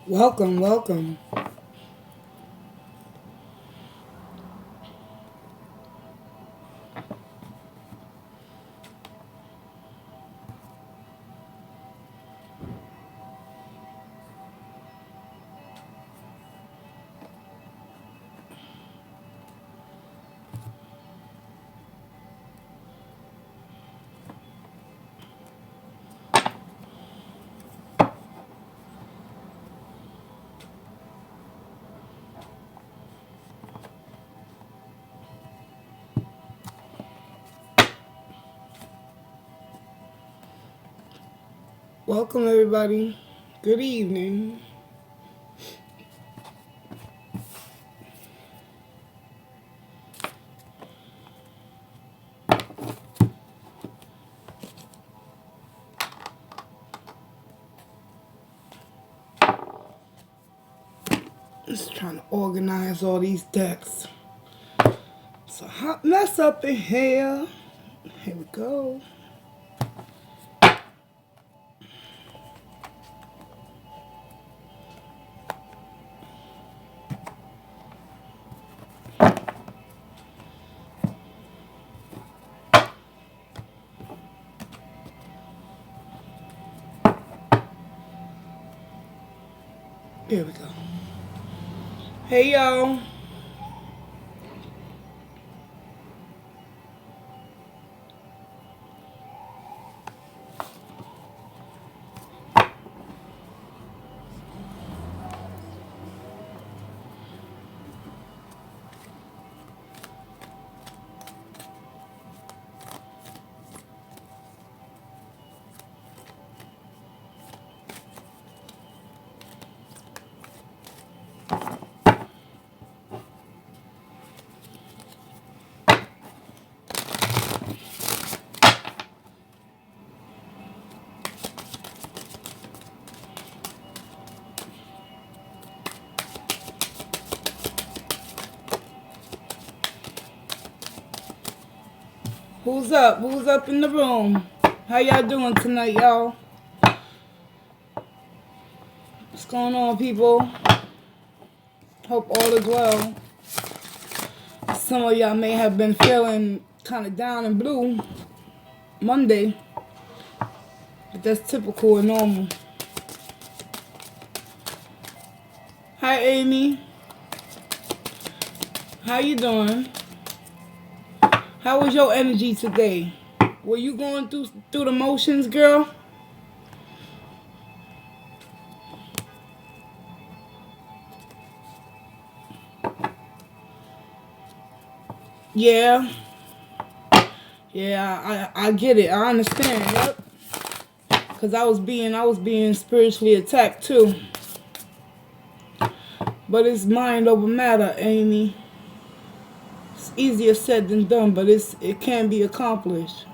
Welcome, welcome. Welcome, everybody. Good evening. Just trying to organize all these decks. It's a hot mess up in here. Here we go. Here we go. Hey, y'all. Who's up? Who's up in the room? How y'all doing tonight, y'all? What's going on, people? Hope all is well. Some of y'all may have been feeling kind of down and blue Monday, but that's typical and normal. Hi, Amy. How you doing? How was your energy today? Were you going through the motions, girl? Yeah. Yeah, I get it. I understand. Yep. Cause I was being spiritually attacked too. But it's mind over matter, Amy. It's easier said than done, but it can be accomplished.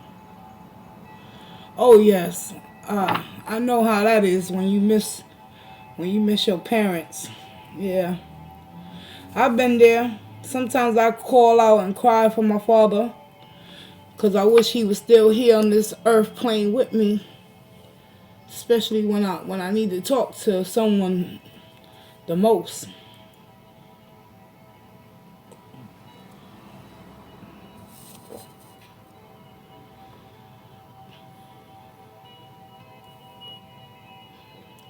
Oh yes, I know how that is when you miss your parents. Yeah, I've been there. Sometimes I call out and cry for my father, cause I wish he was still here on this earth plane with me. Especially when I need to talk to someone the most.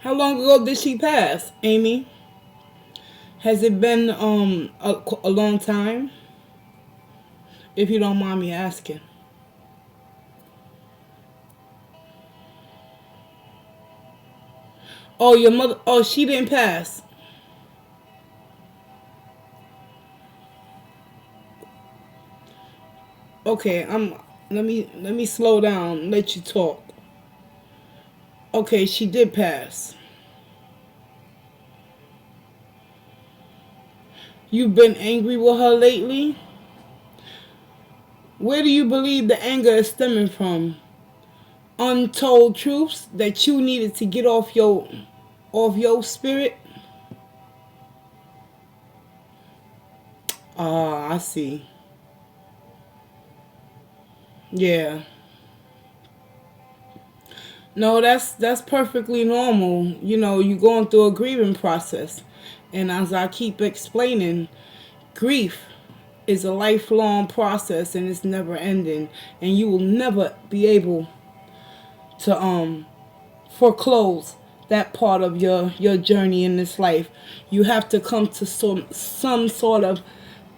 How long ago did she pass, Amy? Has it been a long time? If you don't mind me asking. Oh, your mother. Oh, she didn't pass. Okay, let me slow down and let you talk. Okay, she did pass. You've been angry with her lately? Where do you believe the anger is stemming from? Untold truths that you needed to get off your spirit? Ah, I see. Yeah. No, that's perfectly normal. You know, you're going through a grieving process. And as I keep explaining, grief is a lifelong process and it's never ending. And you will never be able to foreclose that part of your journey in this life. You have to come to some sort of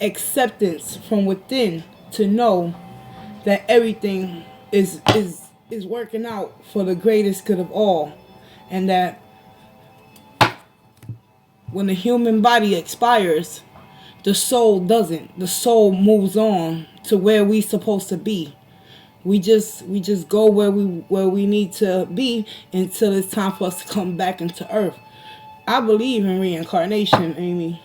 acceptance from within to know that everything is working out for the greatest good of all, and that when the human body expires, the soul doesn't. The soul moves on to where we supposed to be. We just go where we need to be until it's time for us to come back into earth. I believe in reincarnation, Amy.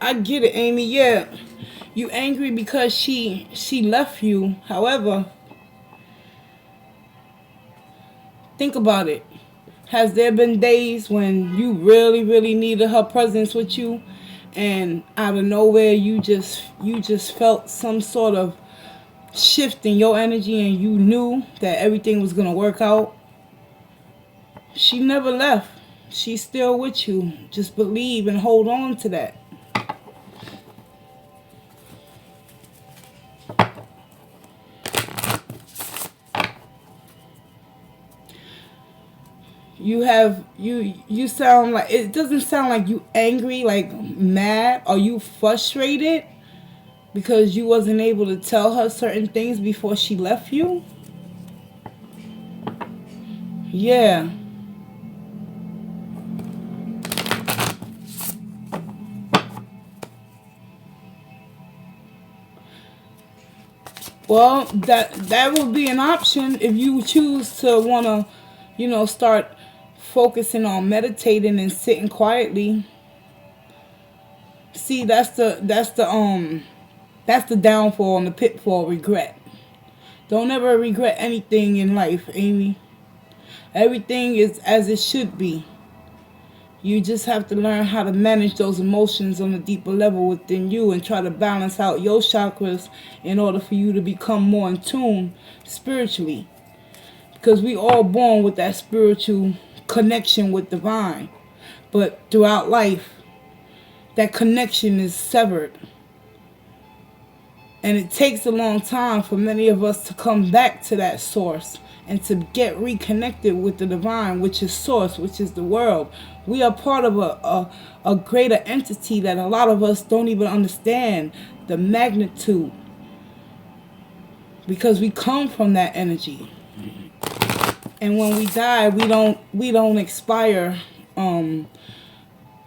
I get it, Amy. Yeah, you angry because she left you. However, think about it. Has there been days when you really, really needed her presence with you, and out of nowhere you just felt some sort of shift in your energy, and you knew that everything was gonna work out? She never left. She's still with you. Just believe and hold on to that. You sound like, it doesn't sound like you angry, like mad. Are you frustrated because you wasn't able to tell her certain things before she left you? Yeah. Well, that would be an option if you choose to wanna, start focusing on meditating and sitting quietly. See, that's the downfall and the pitfall. Regret. Don't ever regret anything in life, Amy. Everything is as it should be. You just have to learn how to manage those emotions on a deeper level within you and try to balance out your chakras in order for you to become more in tune spiritually. Because we all born with that spiritual connection with divine. But throughout life, that connection is severed. And it takes a long time for many of us to come back to that source and to get reconnected with the divine, which is source, which is the world. We are part of a greater entity that a lot of us don't even understand the magnitude, because we come from that energy. And when we die, we don't expire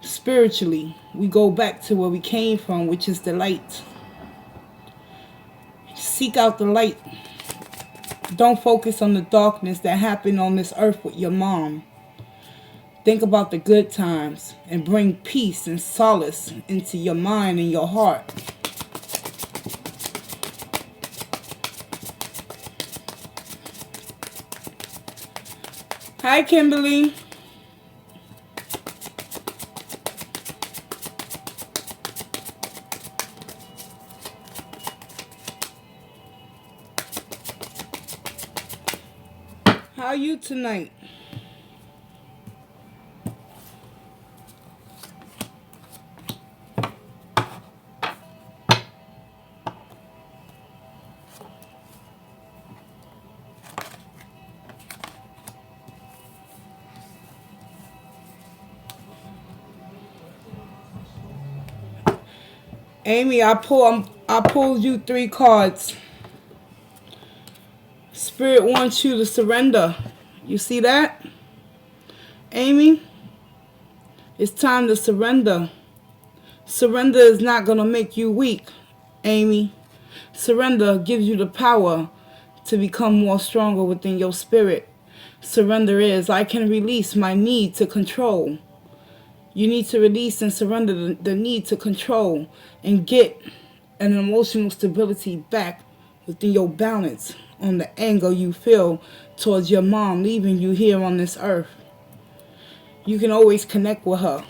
spiritually. We go back to where we came from, which is the light. Seek out the light. Don't focus on the darkness that happened on this earth with your mom. Think about the good times and bring peace and solace into your mind and your heart. Hi, Kimberly. How are you tonight? Amy, I pulled you 3 cards. Spirit wants you to surrender. You see that? Amy, it's time to surrender. Surrender is not going to make you weak. Amy. Surrender gives you the power to become more stronger within your spirit. Surrender is, I can release my need to control. You need to release and surrender the need to control and get an emotional stability back within your balance on the anger you feel towards your mom leaving you here on this earth. You can always connect with her.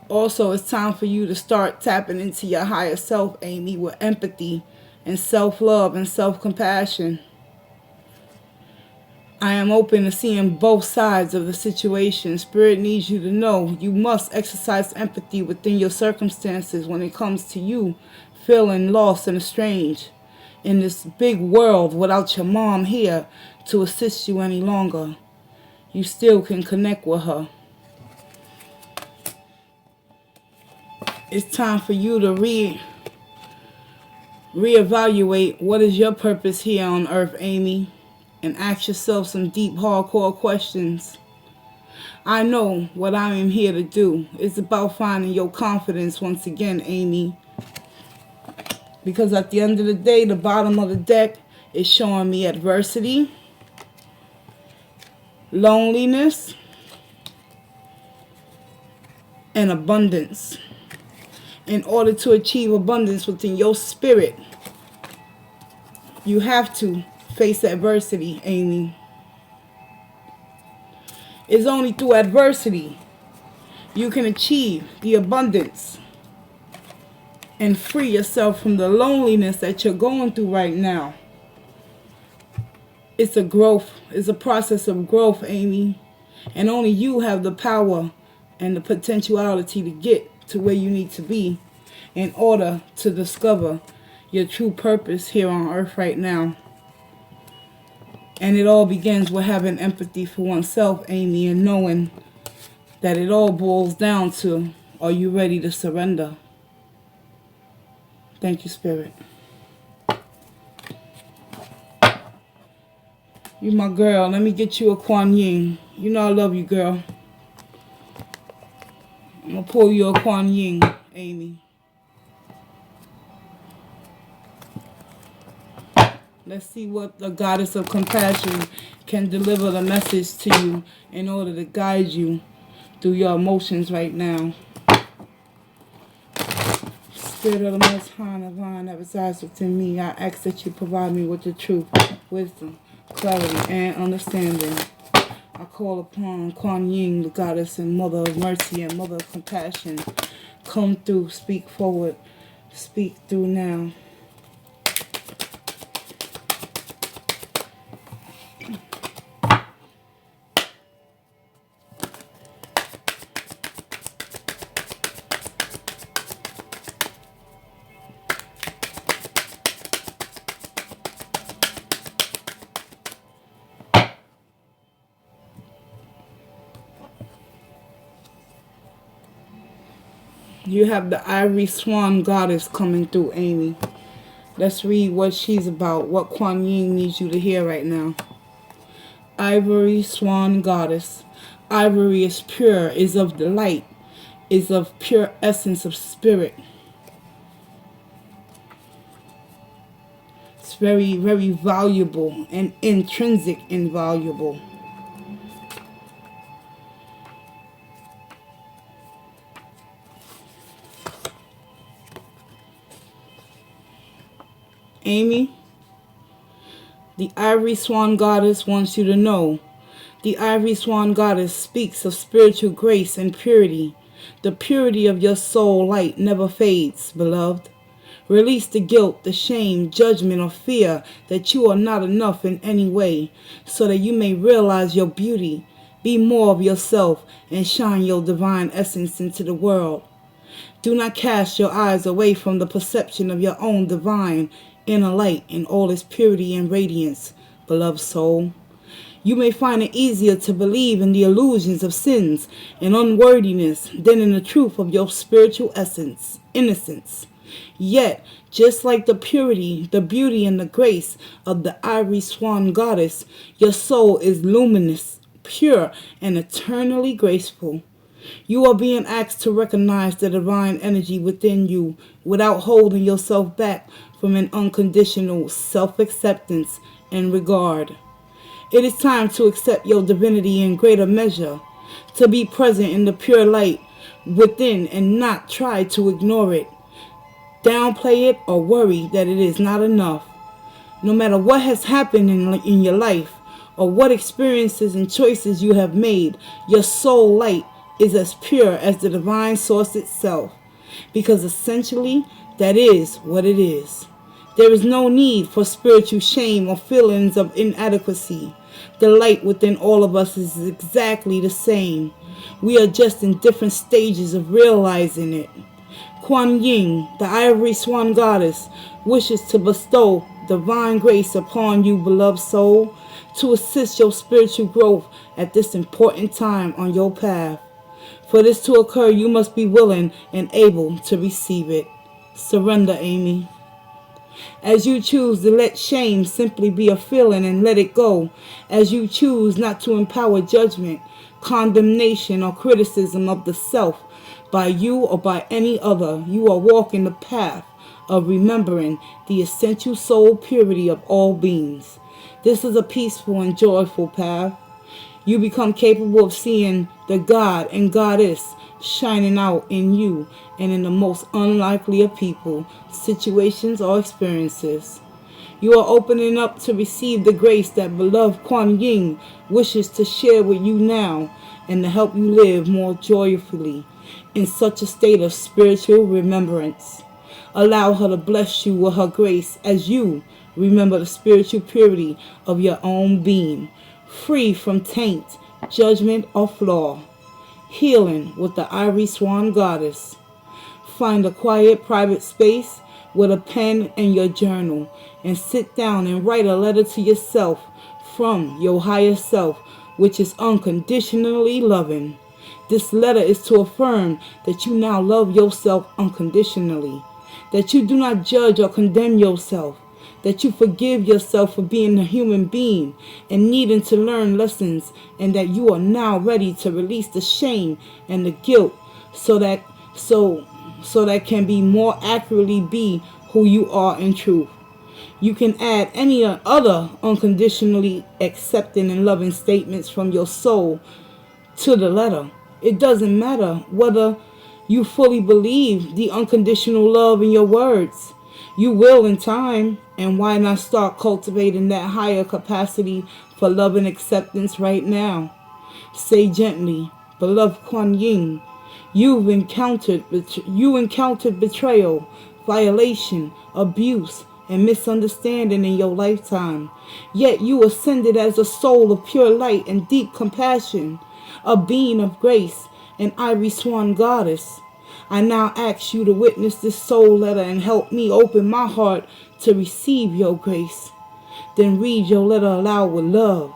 Also, it's time for you to start tapping into your higher self, Amy, with empathy and self-love and self-compassion. I am open to seeing both sides of the situation. Spirit needs you to know you must exercise empathy within your circumstances when it comes to you feeling lost and estranged in this big world without your mom here to assist you any longer. You still can connect with her. It's time for you to reevaluate what is your purpose here on earth, Amy, and ask yourself some deep, hardcore questions. I know what I am here to do. It's about finding your confidence once again, Amy. Because at the end of the day, the bottom of the deck is showing me adversity, loneliness, and abundance. In order to achieve abundance within your spirit, you have to face adversity, Amy. It's only through adversity you can achieve the abundance and free yourself from the loneliness that you're going through right now. It's a growth. It's a process of growth, Amy. And only you have the power and the potentiality to get to where you need to be in order to discover your true purpose here on earth right now. And it all begins with having empathy for oneself, Amy, and knowing that it all boils down to, are you ready to surrender? Thank you, Spirit. You my girl. Let me get you a Kuan Yin. You know I love you, girl. I'm going to pull you a Kuan Yin, Amy. Let's see what the goddess of compassion can deliver the message to you in order to guide you through your emotions right now. Spirit of the Most High Divine that resides within me, I ask that you provide me with the truth, wisdom, clarity, and understanding. I call upon Kuan Yin, the goddess and mother of mercy and mother of compassion. Come through, speak forward, speak through now. You have the Ivory Swan Goddess coming through, Amy. Let's read what she's about, what Kuan Yin needs you to hear right now. Ivory Swan Goddess. Ivory is pure, is of the light, is of pure essence of spirit. It's very, very valuable and intrinsic invaluable. Amy, the Ivory Swan Goddess wants you to know. The Ivory Swan Goddess speaks of spiritual grace and purity. The purity of your soul light never fades, beloved. Release the guilt, the shame, judgment, or fear that you are not enough in any way, so that you may realize your beauty, be more of yourself, and shine your divine essence into the world. Do not cast your eyes away from the perception of your own divine inner light in all its purity and radiance, beloved soul. You may find it easier to believe in the illusions of sins and unworthiness than in the truth of your spiritual essence, innocence. Yet, just like the purity, the beauty, and the grace of the Ivory Swan Goddess, your soul is luminous, pure, and eternally graceful. You are being asked to recognize the divine energy within you without holding yourself back from an unconditional self-acceptance and regard. It is time to accept your divinity in greater measure, to be present in the pure light within and not try to ignore it, downplay it, or worry that it is not enough. No matter what has happened in your life or what experiences and choices you have made, your soul light is as pure as the divine source itself, because essentially that is what it is. There is no need for spiritual shame or feelings of inadequacy. The light within all of us is exactly the same. We are just in different stages of realizing it. Kuan Yin, the ivory swan goddess, wishes to bestow divine grace upon you, beloved soul, to assist your spiritual growth at this important time on your path. For this to occur, you must be willing and able to receive it. Surrender, Amy. As you choose to let shame simply be a feeling and let it go, as you choose not to empower judgment, condemnation, or criticism of the self by you or by any other, you are walking the path of remembering the essential soul purity of all beings. This is a peaceful and joyful path. You become capable of seeing the God and Goddess shining out in you and in the most unlikely of people, situations, or experiences. You are opening up to receive the grace that beloved Kuan Yin wishes to share with you now and to help you live more joyfully in such a state of spiritual remembrance. Allow her to bless you with her grace as you remember the spiritual purity of your own being, free from taint, judgment, or flaw. Healing with the ivory swan goddess. Find a quiet, private space with a pen and your journal and sit down and write a letter to yourself from your higher self, which is unconditionally loving. This letter is to affirm that you now love yourself unconditionally, that you do not judge or condemn yourself, that you forgive yourself for being a human being and needing to learn lessons, and that you are now ready to release the shame and the guilt so that can be more accurately be who you are in truth. You can add any other unconditionally accepting and loving statements from your soul to the letter. It doesn't matter whether you fully believe the unconditional love in your words. You will in time, and why not start cultivating that higher capacity for love and acceptance right now? Say gently, beloved Kuan Yin, you encountered betrayal, violation, abuse, and misunderstanding in your lifetime. Yet you ascended as a soul of pure light and deep compassion, a being of grace, an ivory swan goddess. I now ask you to witness this soul letter and help me open my heart to receive your grace. Then read your letter aloud with love.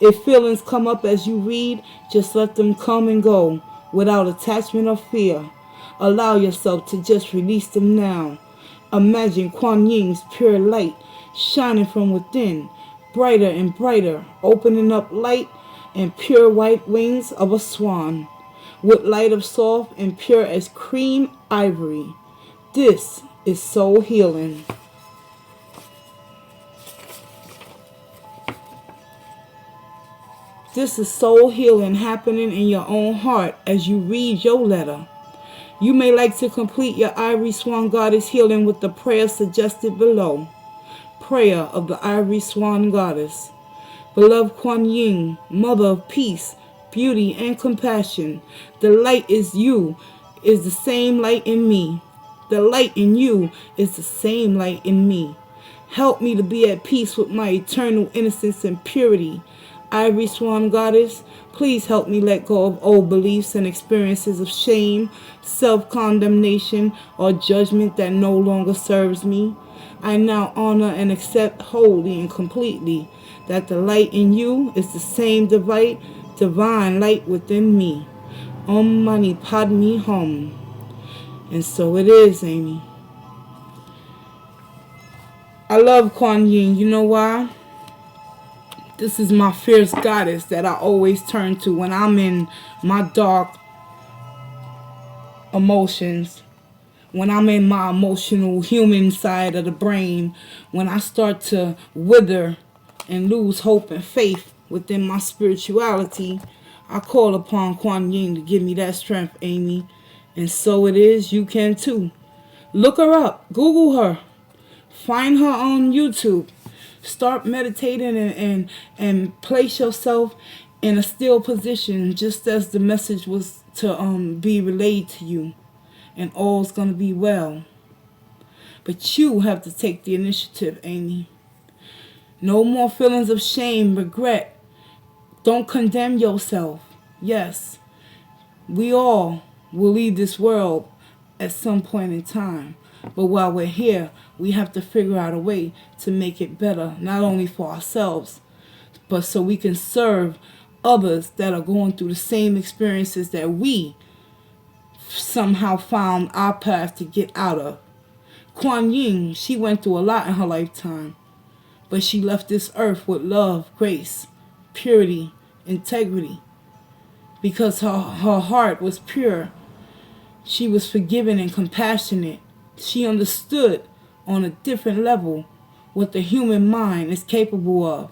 If feelings come up as you read, just let them come and go without attachment or fear. Allow yourself to just release them now. Imagine Kuan Yin's pure light shining from within, brighter and brighter, opening up light and pure white wings of a swan, with light of soft and pure as cream ivory. This is soul healing. This is soul healing happening in your own heart as you read your letter. You may like to complete your ivory swan goddess healing with the prayer suggested below. Prayer of the ivory swan goddess. Beloved Kuan Yin, mother of peace, beauty, and compassion, the light is the same light in me. The light in you is the same light in me. Help me to be at peace with my eternal innocence and purity. Ivory Swan Goddess, please help me let go of old beliefs and experiences of shame, self-condemnation, or judgment that no longer serves me. I now honor and accept wholly and completely that the light in you is the same divine light within me. Om Mani Padme Hum. And so it is, Amy. I love Kuan Yin. You know why? This is my fierce goddess that I always turn to when I'm in my dark emotions, when I'm in my emotional human side of the brain, when I start to wither and lose hope and faith within my spirituality, I call upon Kuan Yin to give me that strength, Amy. And so it is, you can too. Look her up, Google her, find her on YouTube. Start meditating and place yourself in a still position, just as the message was to be relayed to you, and all's gonna be well. But you have to take the initiative, Amy. No more feelings of shame, regret. Don't condemn yourself. Yes, we all will leave this world at some point in time. But while we're here, we have to figure out a way to make it better, not only for ourselves, but so we can serve others that are going through the same experiences that we somehow found our path to get out of. Kuan Yin, she went through a lot in her lifetime, but she left this earth with love, grace, purity, integrity, because her heart was pure. She was forgiving and compassionate. She understood on a different level what the human mind is capable of,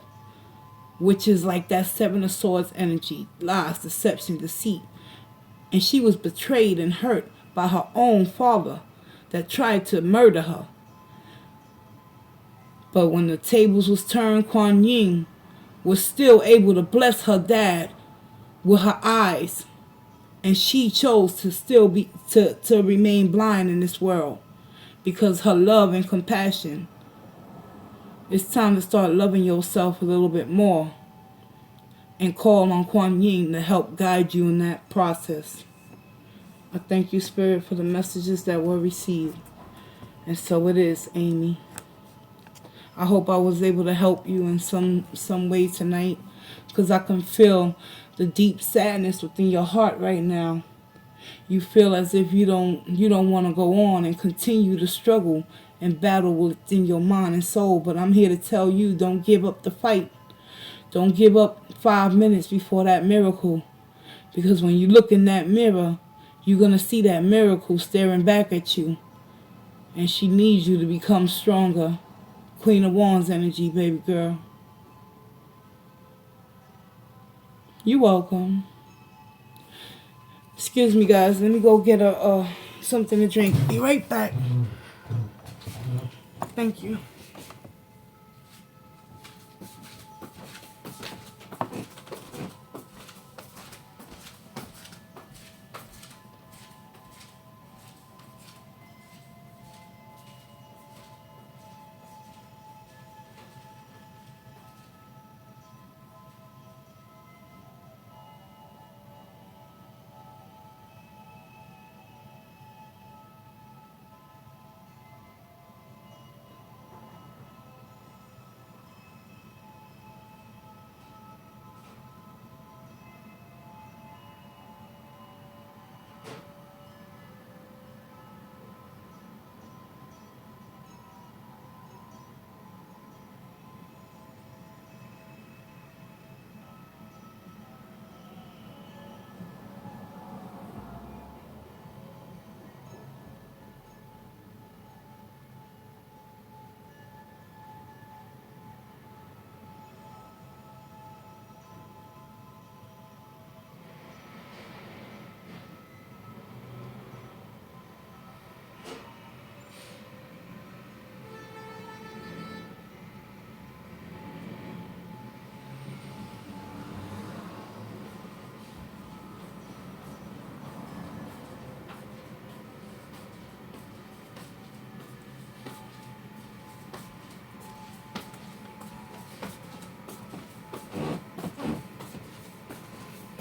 which is like that Seven of Swords energy, lies, deception, deceit. And she was betrayed and hurt by her own father that tried to murder her. But when the tables was turned, Kuan Yin was still able to bless her dad with her eyes, and she chose to still be to remain blind in this world because her love and compassion. It's time to start loving yourself a little bit more and call on Kuan Yin to help guide you in that process. I thank you, Spirit, for the messages that were received. And so it is, Amy. I hope I was able to help you in some way tonight, because I can feel the deep sadness within your heart right now. You feel as if you don't want to go on and continue to struggle and battle within your mind and soul. But I'm here to tell you, don't give up the fight. Don't give up 5 minutes before that miracle. Because when you look in that mirror, you're going to see that miracle staring back at you. And she needs you to become stronger. Queen of Wands energy, baby girl. You're welcome. Excuse me, guys. Let me go get something to drink. Be right back. Thank you.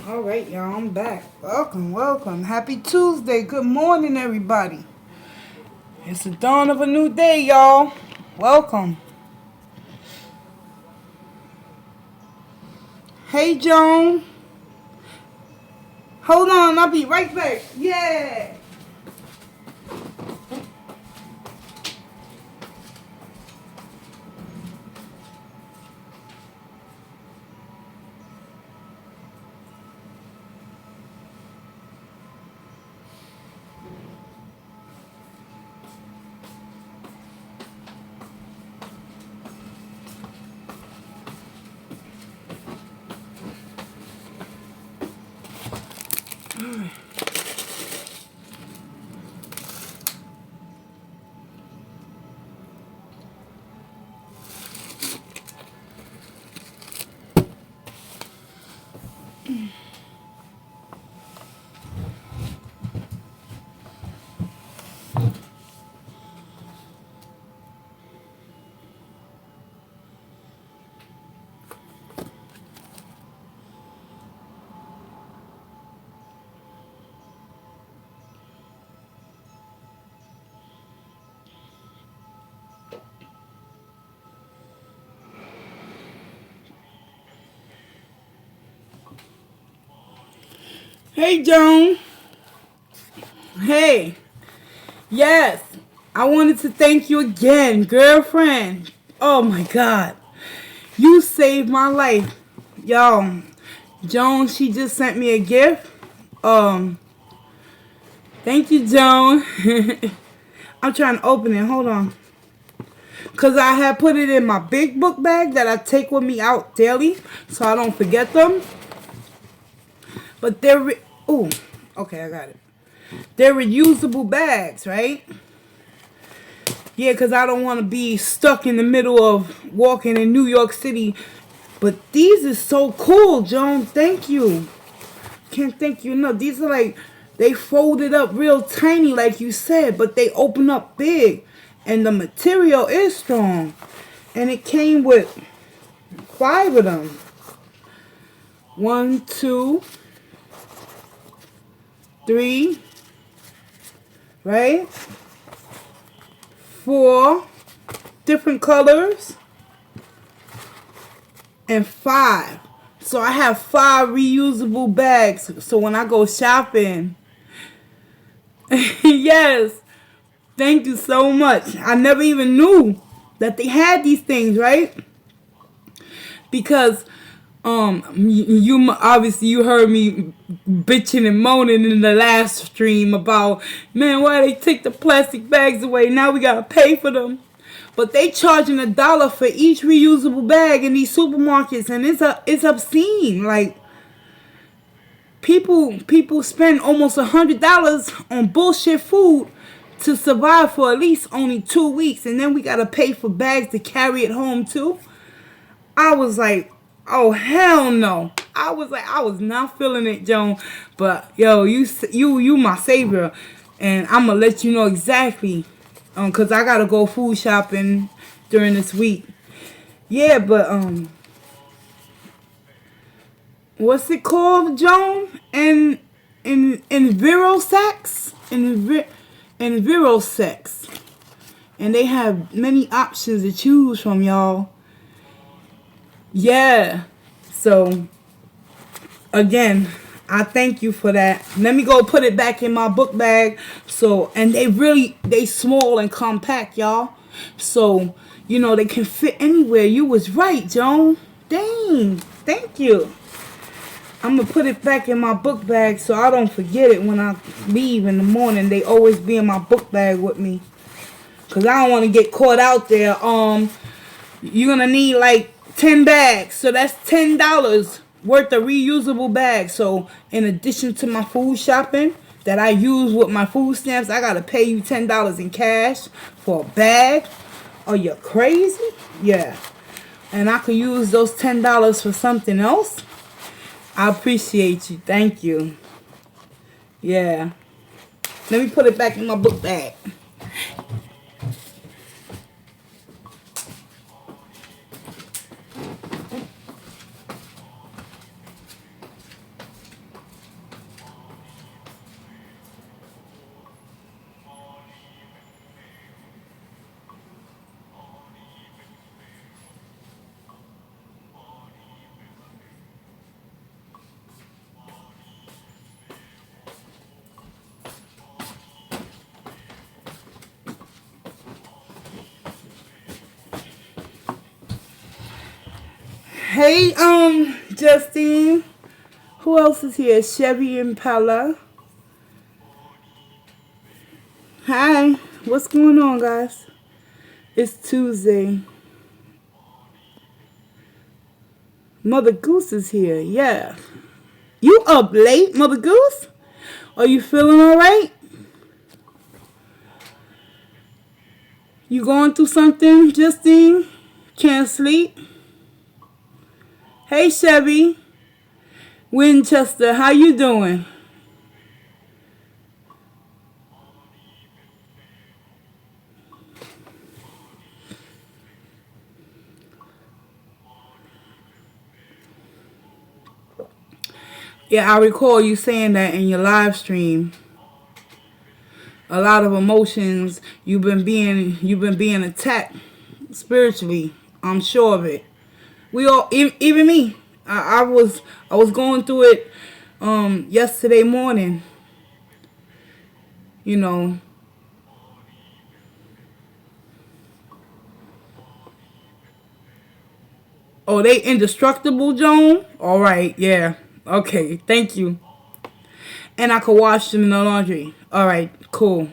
All right, y'all, I'm back. Welcome, welcome. Happy Tuesday. Good morning, everybody. It's the dawn of a new day, y'all. Welcome. Hey, Joan. Hold on, I'll be right back. Yeah. Hey, Joan. Hey. Yes. I wanted to thank you again, girlfriend. Oh my God. You saved my life. Yo, Joan, she just sent me a gift. Thank you, Joan. I'm trying to open it. Hold on. Because I had put it in my big book bag that I take with me out daily so I don't forget them. But they're... Oh, okay, I got it. They're reusable bags, right? Yeah, because I don't want to be stuck in the middle of walking in New York City. But these are so cool, Joan. Thank you. Can't thank you enough. These are like... They folded up real tiny like you said, but they open up big. And the material is strong. And it came with 5 of them. 1, 2, 3, right? 4 different colors. And 5. So I have 5 reusable bags. So when I go shopping... Yes. Thank you so much. I never even knew that they had these things, right? Because you obviously you heard me bitching and moaning in the last stream about, man, why they take the plastic bags away? Now we gotta pay for them. But they charging $1 for each reusable bag in these supermarkets, and it's obscene. Like people spend almost $100 on bullshit food to survive for at least only 2 weeks, and then we gotta pay for bags to carry it home too. I was like, oh hell no. I was not feeling it, Joan. But yo, you my savior, and I'm gonna let you know exactly, cause I gotta go food shopping during this week. Yeah, but what's it called, Joan? In Vero sex? In Vero sex. And they have many options to choose from, y'all. Yeah. So, again, I thank you for that. Let me go put it back in my book bag. So, and they small and compact, y'all. So, you know, they can fit anywhere. You was right, Joan. Dang. Thank you. I'm going to put it back in my book bag so I don't forget it when I leave in the morning. They always be in my book bag with me. Because I don't want to get caught out there. You're going to need like 10 bags. So that's $10 worth of reusable bags. So in addition to my food shopping that I use with my food stamps, I got to pay you $10 in cash for a bag. Are you crazy? Yeah. And I could use those $10 for something else. I appreciate you. Thank you. Yeah. Let me put it back in my book bag. Hey, Justine. Who else is here? Chevy and Pella. Hi. What's going on, guys? It's Tuesday. Mother Goose is here. Yeah. You up late, Mother Goose? Are you feeling all right? You going through something, Justine? Can't sleep? Hey, Chevy. Winchester, how you doing? Yeah, I recall you saying that in your live stream. A lot of emotions. You've been being attacked spiritually. I'm sure of it. We all, even me. I was going through it yesterday morning. You know. Oh, they indestructible, Joan? Alright, yeah. Okay, thank you. And I could wash them in the laundry. Alright, cool.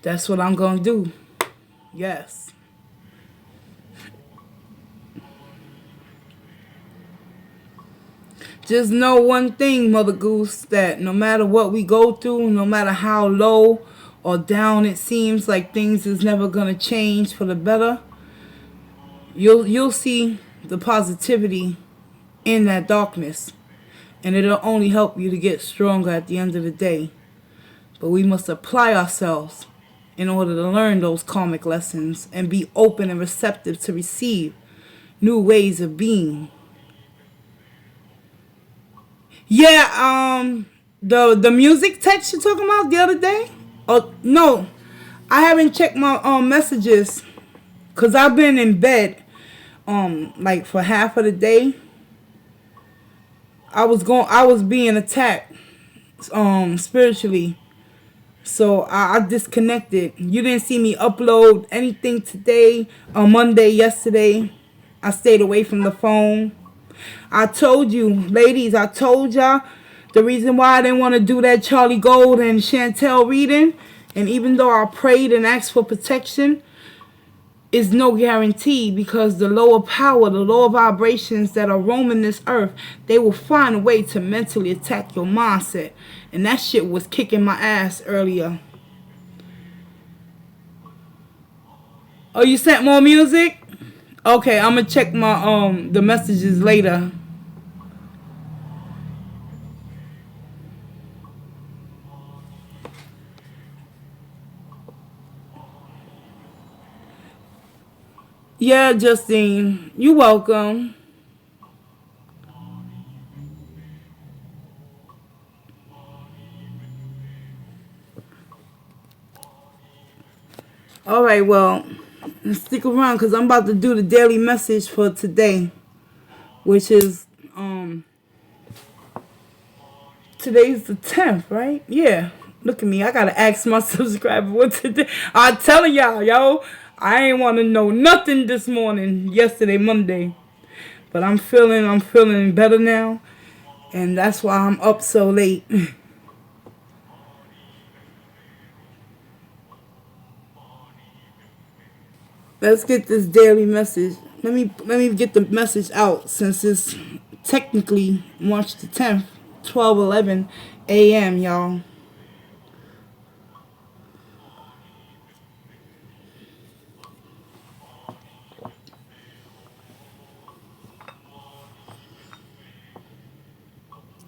That's what I'm gonna do. Yes. Just know one thing, Mother Goose, that no matter what we go through, no matter how low or down it seems like things is never gonna change for the better, you'll see the positivity in that darkness. And it'll only help you to get stronger at the end of the day. But we must apply ourselves in order to learn those karmic lessons and be open and receptive to receive new ways of being. Yeah, the music text you're talking about the other day? Oh no, I haven't checked my messages because I've been in bed like for half of the day. I was being attacked spiritually. So I disconnected. You didn't see me upload anything today, on Monday, yesterday. I stayed away from the phone. I told you, ladies, I told y'all the reason why I didn't want to do that Charlie Gold and Chantel reading. And even though I prayed and asked for protection, is no guarantee, because the lower power, the lower vibrations that are roaming this earth, they will find a way to mentally attack your mindset. And that shit was kicking my ass earlier. Oh, you sent more music? Okay, I'm gonna check my the messages later. Yeah, Justine, you're welcome. All right, well, stick around because I'm about to do the daily message for today, which is today's the 10th, right? Yeah. Look at me. I gotta ask my subscriber what today. I'm telling y'all, yo, I ain't want to know nothing this morning, yesterday, Monday, but I'm feeling better now, and that's why I'm up so late. Let's get this daily message. Let me get the message out since it's technically March the 10th, 12:11 a.m. y'all.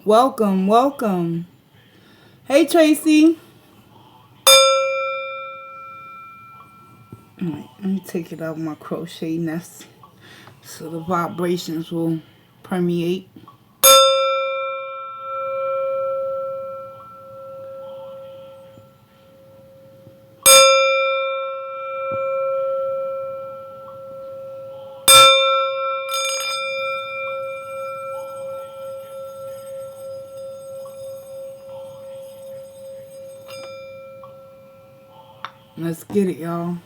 Welcome, welcome. Hey, Tracy. Alright, let me take it out of my crochet nest so the vibrations will permeate. Let's get it, y'all.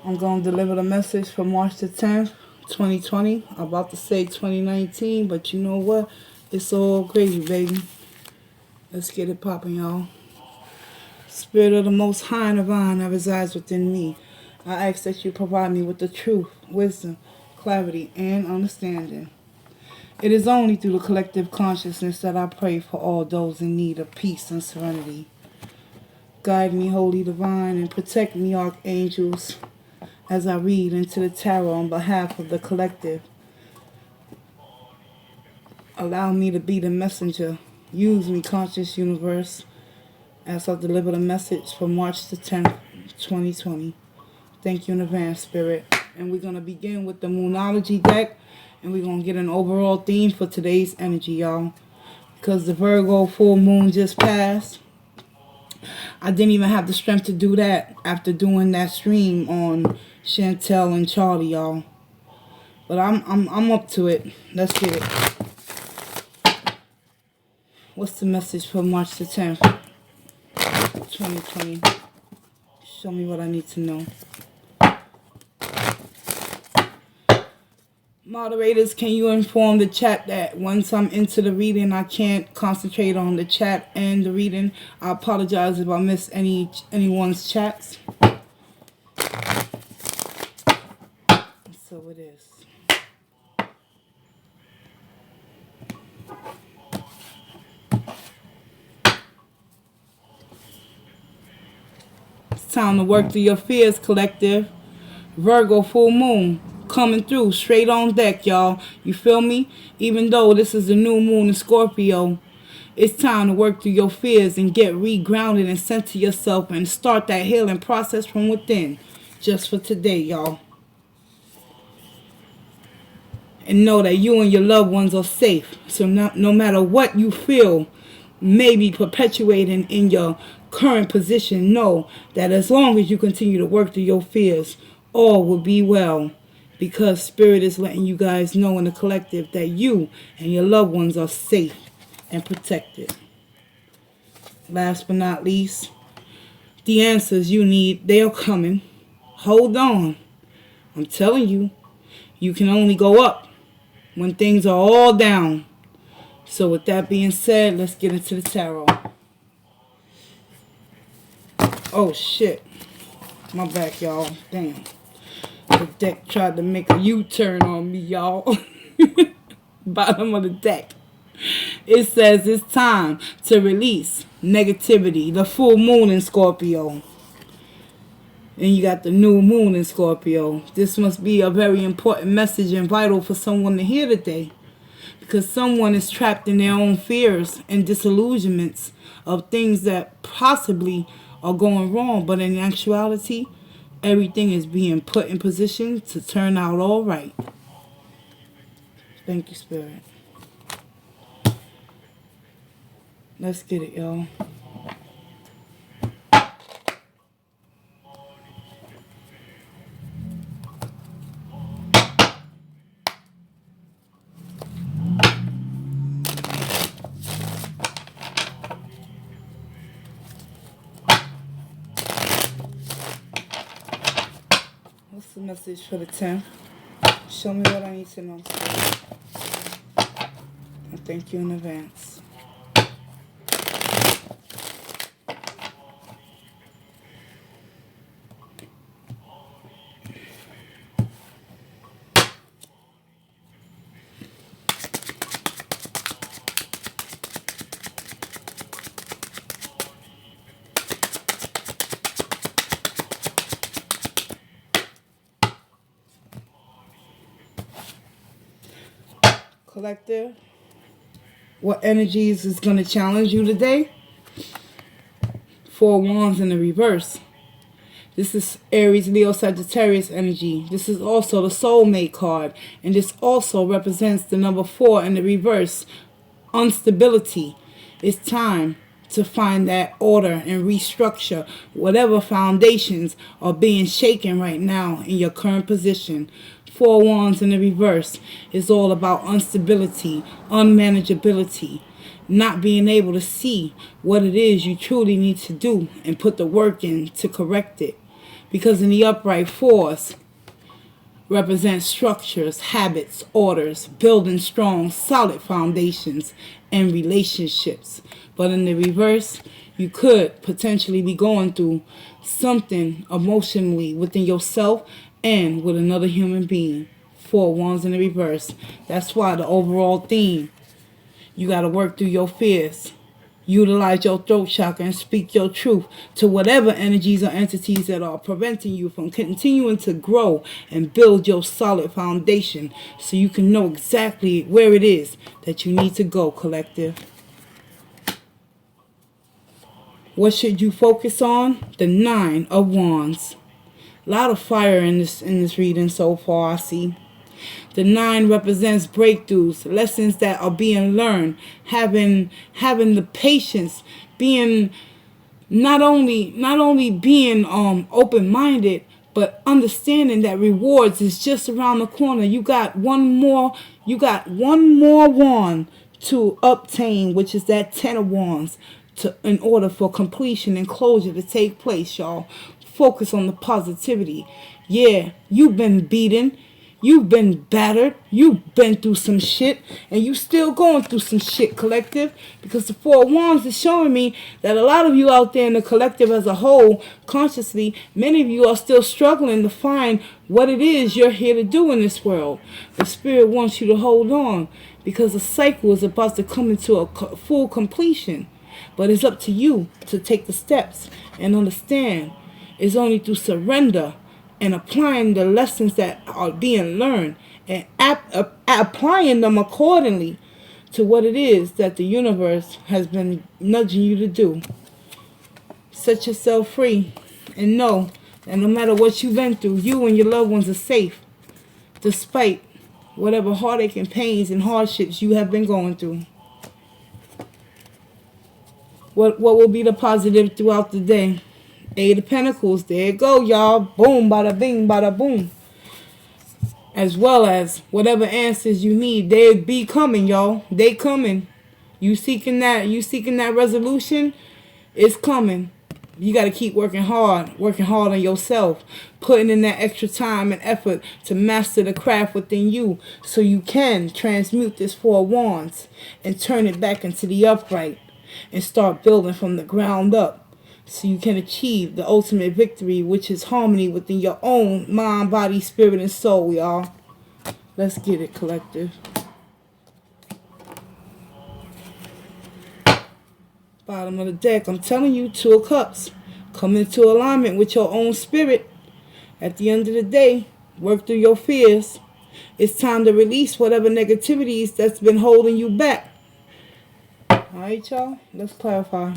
I'm going to deliver the message for March the 10th, 2020. I'm about to say 2019, but you know what? It's all crazy, baby. Let's get it popping, y'all. Spirit of the Most High and Divine that resides within me, I ask that you provide me with the truth, wisdom, clarity, and understanding. It is only through the collective consciousness that I pray for all those in need of peace and serenity. Guide me, Holy Divine, and protect me, Archangels, as I read into the tarot on behalf of the collective. Allow me to be the messenger. Use me, Conscious Universe, as I deliver the message for March the 10th, 2020. Thank you in advance, Spirit. And we're going to begin with the Moonology deck, and we're going to get an overall theme for today's energy, y'all. Because the Virgo full moon just passed. I didn't even have the strength to do that after doing that stream on Chantel and Charlie, y'all. But I'm up to it. Let's get it. What's the message for March the 10th, 2020? Show me what I need to know. Moderators, can you inform the chat that once I'm into the reading, I can't concentrate on the chat and the reading? I apologize if I miss anyone's chats. So it is. It's time to work through your fears, collective. Virgo full moon coming through straight on deck, y'all. You feel me? Even though this is the new moon in Scorpio, it's time to work through your fears and get regrounded and center yourself and start that healing process from within. Just for today, y'all. And know that you and your loved ones are safe. So no matter what you feel may be perpetuating in your current position, know that as long as you continue to work through your fears, all will be well. Because Spirit is letting you guys know in the collective that you and your loved ones are safe and protected. Last but not least, the answers you need, they are coming. Hold on. I'm telling you, you can only go up when things are all down. So with that being said, let's get into the tarot. Oh shit. My back, y'all. Damn. The deck tried to make a U-turn on me, y'all. Bottom of the deck. It says it's time to release negativity. The full moon in Scorpio. And you got the new moon in Scorpio. This must be a very important message and vital for someone to hear today. Because someone is trapped in their own fears and disillusionments of things that possibly are going wrong. But in actuality, everything is being put in position to turn out all right. Thank you, Spirit. Let's get it, y'all. What's the message for the 10th? Show me what I need to know. I thank you in advance. Collective, what energies is going to challenge you today? 4 wands in the reverse. This is Aries, Leo, Sagittarius energy. This is also the soulmate card. And this also represents the number 4 in the reverse. Instability. It's time to find that order and restructure whatever foundations are being shaken right now in your current position. 4 wands in the reverse is all about instability, unmanageability, not being able to see what it is you truly need to do and put the work in to correct it. Because in the upright 4s represent structures, habits, orders, building strong, solid foundations and relationships. But in the reverse, you could potentially be going through something emotionally within yourself and with another human being. 4 wands in the reverse. That's why the overall theme, you got to work through your fears. Utilize your throat chakra and speak your truth to whatever energies or entities that are preventing you from continuing to grow and build your solid foundation so you can know exactly where it is that you need to go, collective. What should you focus on? The 9 of Wands. A lot of fire in this reading so far, I see. The 9 represents breakthroughs, lessons that are being learned, having the patience, being not only being open-minded, but understanding that rewards is just around the corner. You got one more wand to obtain, which is that 10 of wands, in order for completion and closure to take place, y'all. Focus on the positivity. Yeah, you've been beaten. You've been battered. You've been through some shit. And you still going through some shit, collective. Because the Four of Wands is showing me that a lot of you out there in the collective as a whole, consciously, many of you are still struggling to find what it is you're here to do in this world. The Spirit wants you to hold on. Because the cycle is about to come into a full completion. But it's up to you to take the steps and understand. It's only through surrender and applying the lessons that are being learned and applying them accordingly to what it is that the universe has been nudging you to do. Set yourself free and know that no matter what you've been through, you and your loved ones are safe despite whatever heartache and pains and hardships you have been going through. What will be the positive throughout the day? Eight of Pentacles. There you go, y'all. Boom, bada bing, bada boom. As well as whatever answers you need, they be coming, y'all. They coming. You seeking that resolution, it's coming. You got to keep working hard on yourself, putting in that extra time and effort to master the craft within you so you can transmute this Four of Wands and turn it back into the upright and start building from the ground up. So you can achieve the ultimate victory, which is harmony within your own mind, body, spirit, and soul, y'all. Let's get it, collective. Bottom of the deck, I'm telling you, Two of Cups. Come into alignment with your own spirit. At the end of the day, work through your fears. It's time to release whatever negativities that's been holding you back. Alright, y'all? Let's clarify.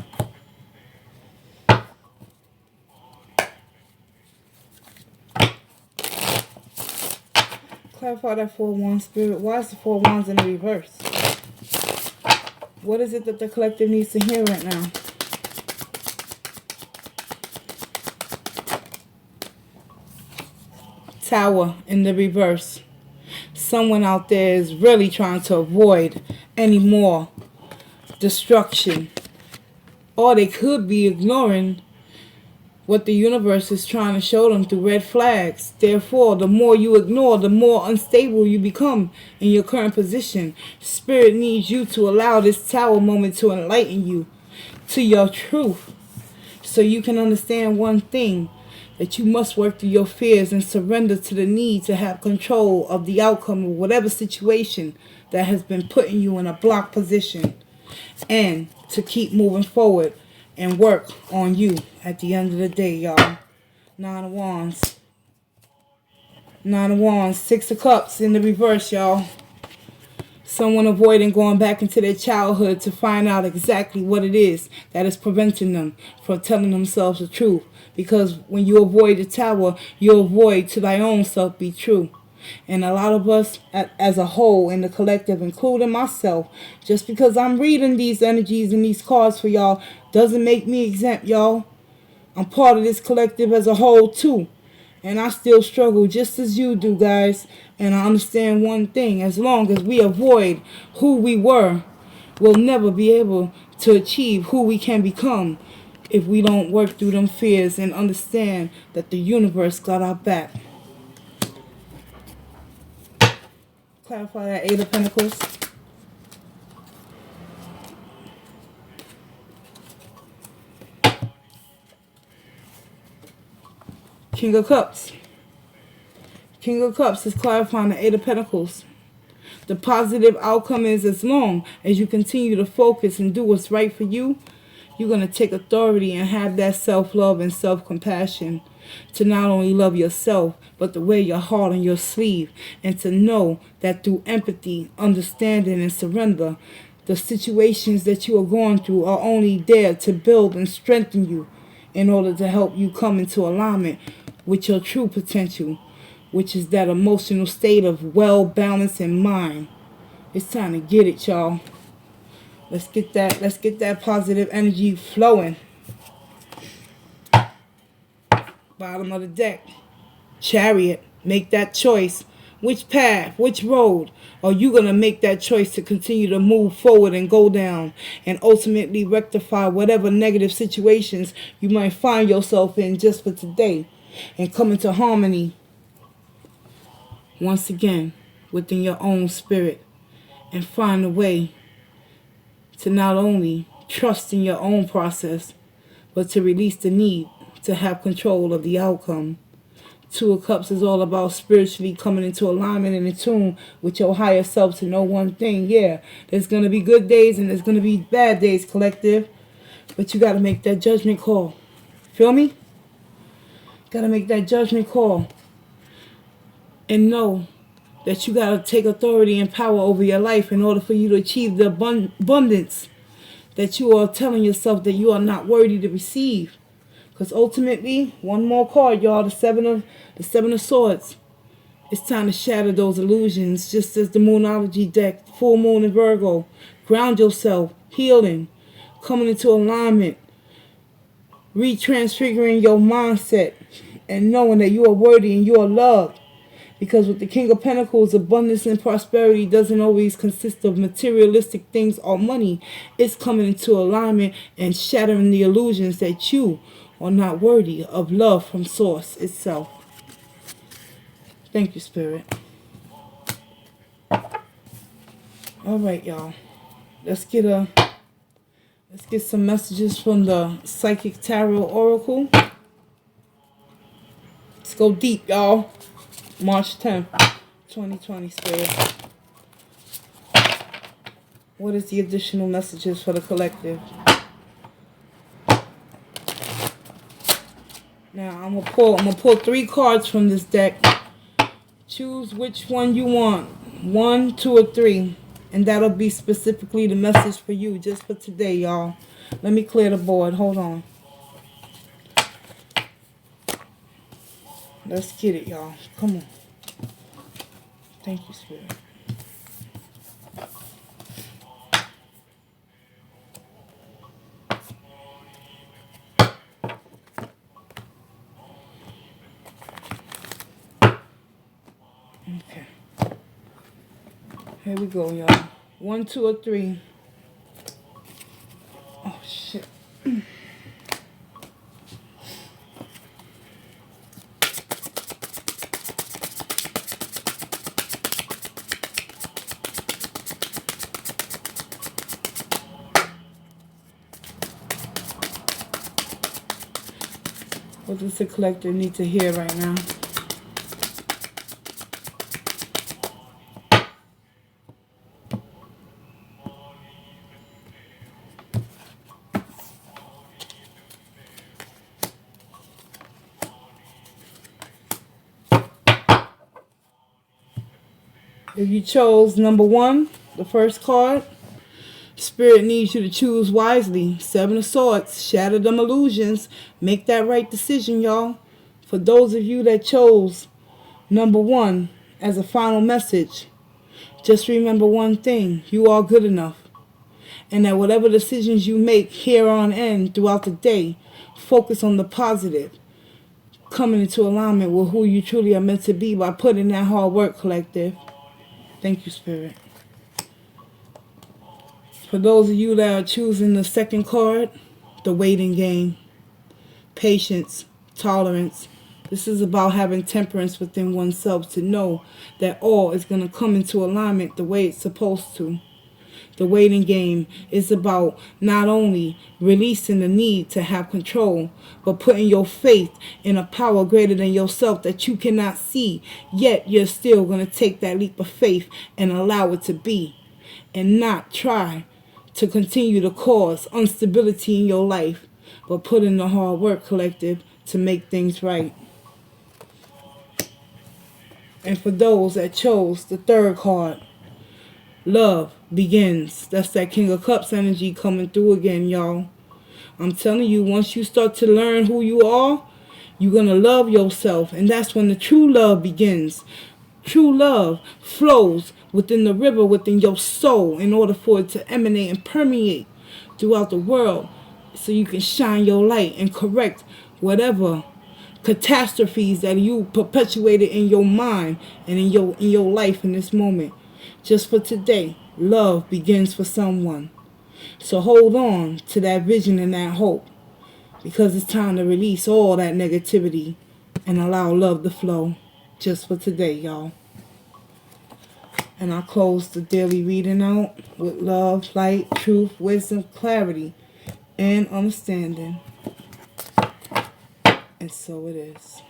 Clarify that Four of Wands, Spirit. Why is the Four of Wands in the reverse? What is it that the collective needs to hear right now? Tower in the reverse. Someone out there is really trying to avoid any more destruction. Or they could be ignoring what the universe is trying to show them through red flags. Therefore, the more you ignore, the more unstable you become in your current position. Spirit needs you to allow this tower moment to enlighten you to your truth. So you can understand one thing, that you must work through your fears and surrender to the need to have control of the outcome of whatever situation that has been putting you in a blocked position. And to keep moving forward and work on you at the end of the day, y'all. Nine of Wands. Nine of Wands. Six of Cups in the reverse, y'all. Someone avoiding going back into their childhood to find out exactly what it is that is preventing them from telling themselves the truth. Because when you avoid the tower, you avoid to thy own self be true. And a lot of us as a whole in the collective, including myself, just because I'm reading these energies and these cards for y'all doesn't make me exempt, y'all. I'm part of this collective as a whole too. And I still struggle just as you do, guys. And I understand one thing. As long as we avoid who we were, we'll never be able to achieve who we can become if we don't work through them fears and understand that the universe got our back. Clarify that Eight of Pentacles. King of Cups. King of Cups is clarifying the Eight of Pentacles. The positive outcome is as long as you continue to focus and do what's right for you, you're going to take authority and have that self-love and self-compassion to not only love yourself, but to wear your heart on your sleeve and to know that through empathy, understanding, and surrender, the situations that you are going through are only there to build and strengthen you in order to help you come into alignment with your true potential, which is that emotional state of well-balanced in mind. It's time to get it, y'all. Let's get that positive energy flowing. Bottom of the deck. Chariot. Make that choice. Which path, which road are you going to make that choice to continue to move forward and go down and ultimately rectify whatever negative situations you might find yourself in just for today and come into harmony once again within your own spirit and find a way to not only trust in your own process but to release the need to have control of the outcome. Two of Cups is all about spiritually coming into alignment and in tune with your higher self to know one thing. Yeah, there's going to be good days and there's going to be bad days, collective. But you got to make that judgment call. Feel me? Got to make that judgment call. And know that you got to take authority and power over your life in order for you to achieve the abundance that you are telling yourself that you are not worthy to receive. Because ultimately, one more card, y'all, the seven of Swords. It's time to shatter those illusions, just as the Moonology deck, full moon in Virgo. Ground yourself, healing, coming into alignment, retransfiguring your mindset, and knowing that you are worthy and you are loved. Because with the King of Pentacles, abundance and prosperity doesn't always consist of materialistic things or money. It's coming into alignment and shattering the illusions that you are not worthy of love from Source itself. Thank you, Spirit. All right, y'all. Let's get some messages from the Psychic Tarot Oracle. Let's go deep, y'all. March 10th, 2020, Spirit. What is the additional messages for the collective? Now, I'm gonna pull 3 cards from this deck. Choose which one you want. 1, 2, or 3. And that'll be specifically the message for you just for today, y'all. Let me clear the board. Hold on. Let's get it, y'all. Come on. Thank you, Spirit. Okay. Here we go, y'all. 1, 2, or 3. Oh, shit. What does the collector need to hear right now? If you chose number 1, the first card, Spirit needs you to choose wisely. 7 of Swords, shatter them illusions. Make that right decision, y'all. For those of you that chose number 1 as a final message, just remember one thing. You are good enough. And that whatever decisions you make here on end throughout the day, focus on the positive. Coming into alignment with who you truly are meant to be by putting that hard work, collective. Thank you, Spirit. For those of you that are choosing the second card, the waiting game, patience, tolerance. This is about having temperance within oneself to know that all is going to come into alignment the way it's supposed to. The waiting game is about not only releasing the need to have control, but putting your faith in a power greater than yourself that you cannot see, yet you're still going to take that leap of faith and allow it to be, and not try to continue to cause instability in your life, but put in the hard work, collective, to make things right. And for those that chose the third card, love begins. That's that King of Cups energy coming through again, y'all. I'm telling you, once you start to learn who you are, you're going to love yourself. And that's when the true love begins. True love flows within the river, within your soul, in order for it to emanate and permeate throughout the world so you can shine your light and correct whatever catastrophes that you perpetuated in your mind and in your life in this moment. Just for today, love begins for someone. So hold on to that vision and that hope, because it's time to release all that negativity and allow love to flow. Just for today, y'all. And I close the daily reading out with love, light, truth, wisdom, clarity, and understanding. And so it is.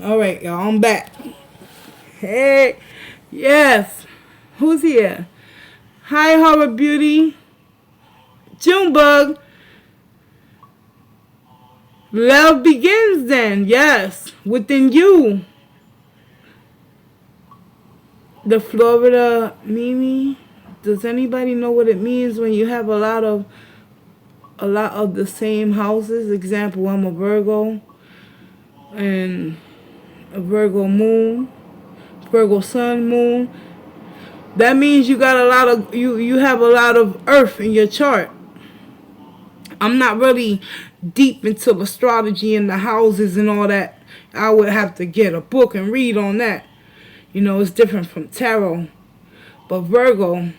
Alright, y'all, I'm back. Hey, yes. Who's here? Hi, Horror Beauty. Junebug. Love begins then, yes, within you. The Florida Mimi. Does anybody know what it means when you have a lot of the same houses? Example, I'm a Virgo and a Virgo moon, Virgo sun, moon. That means you got a lot of you have a lot of earth in your chart. I'm not really deep into astrology and the houses and all that. I would have to get a book and read on that. You know, it's different from tarot. But Virgo,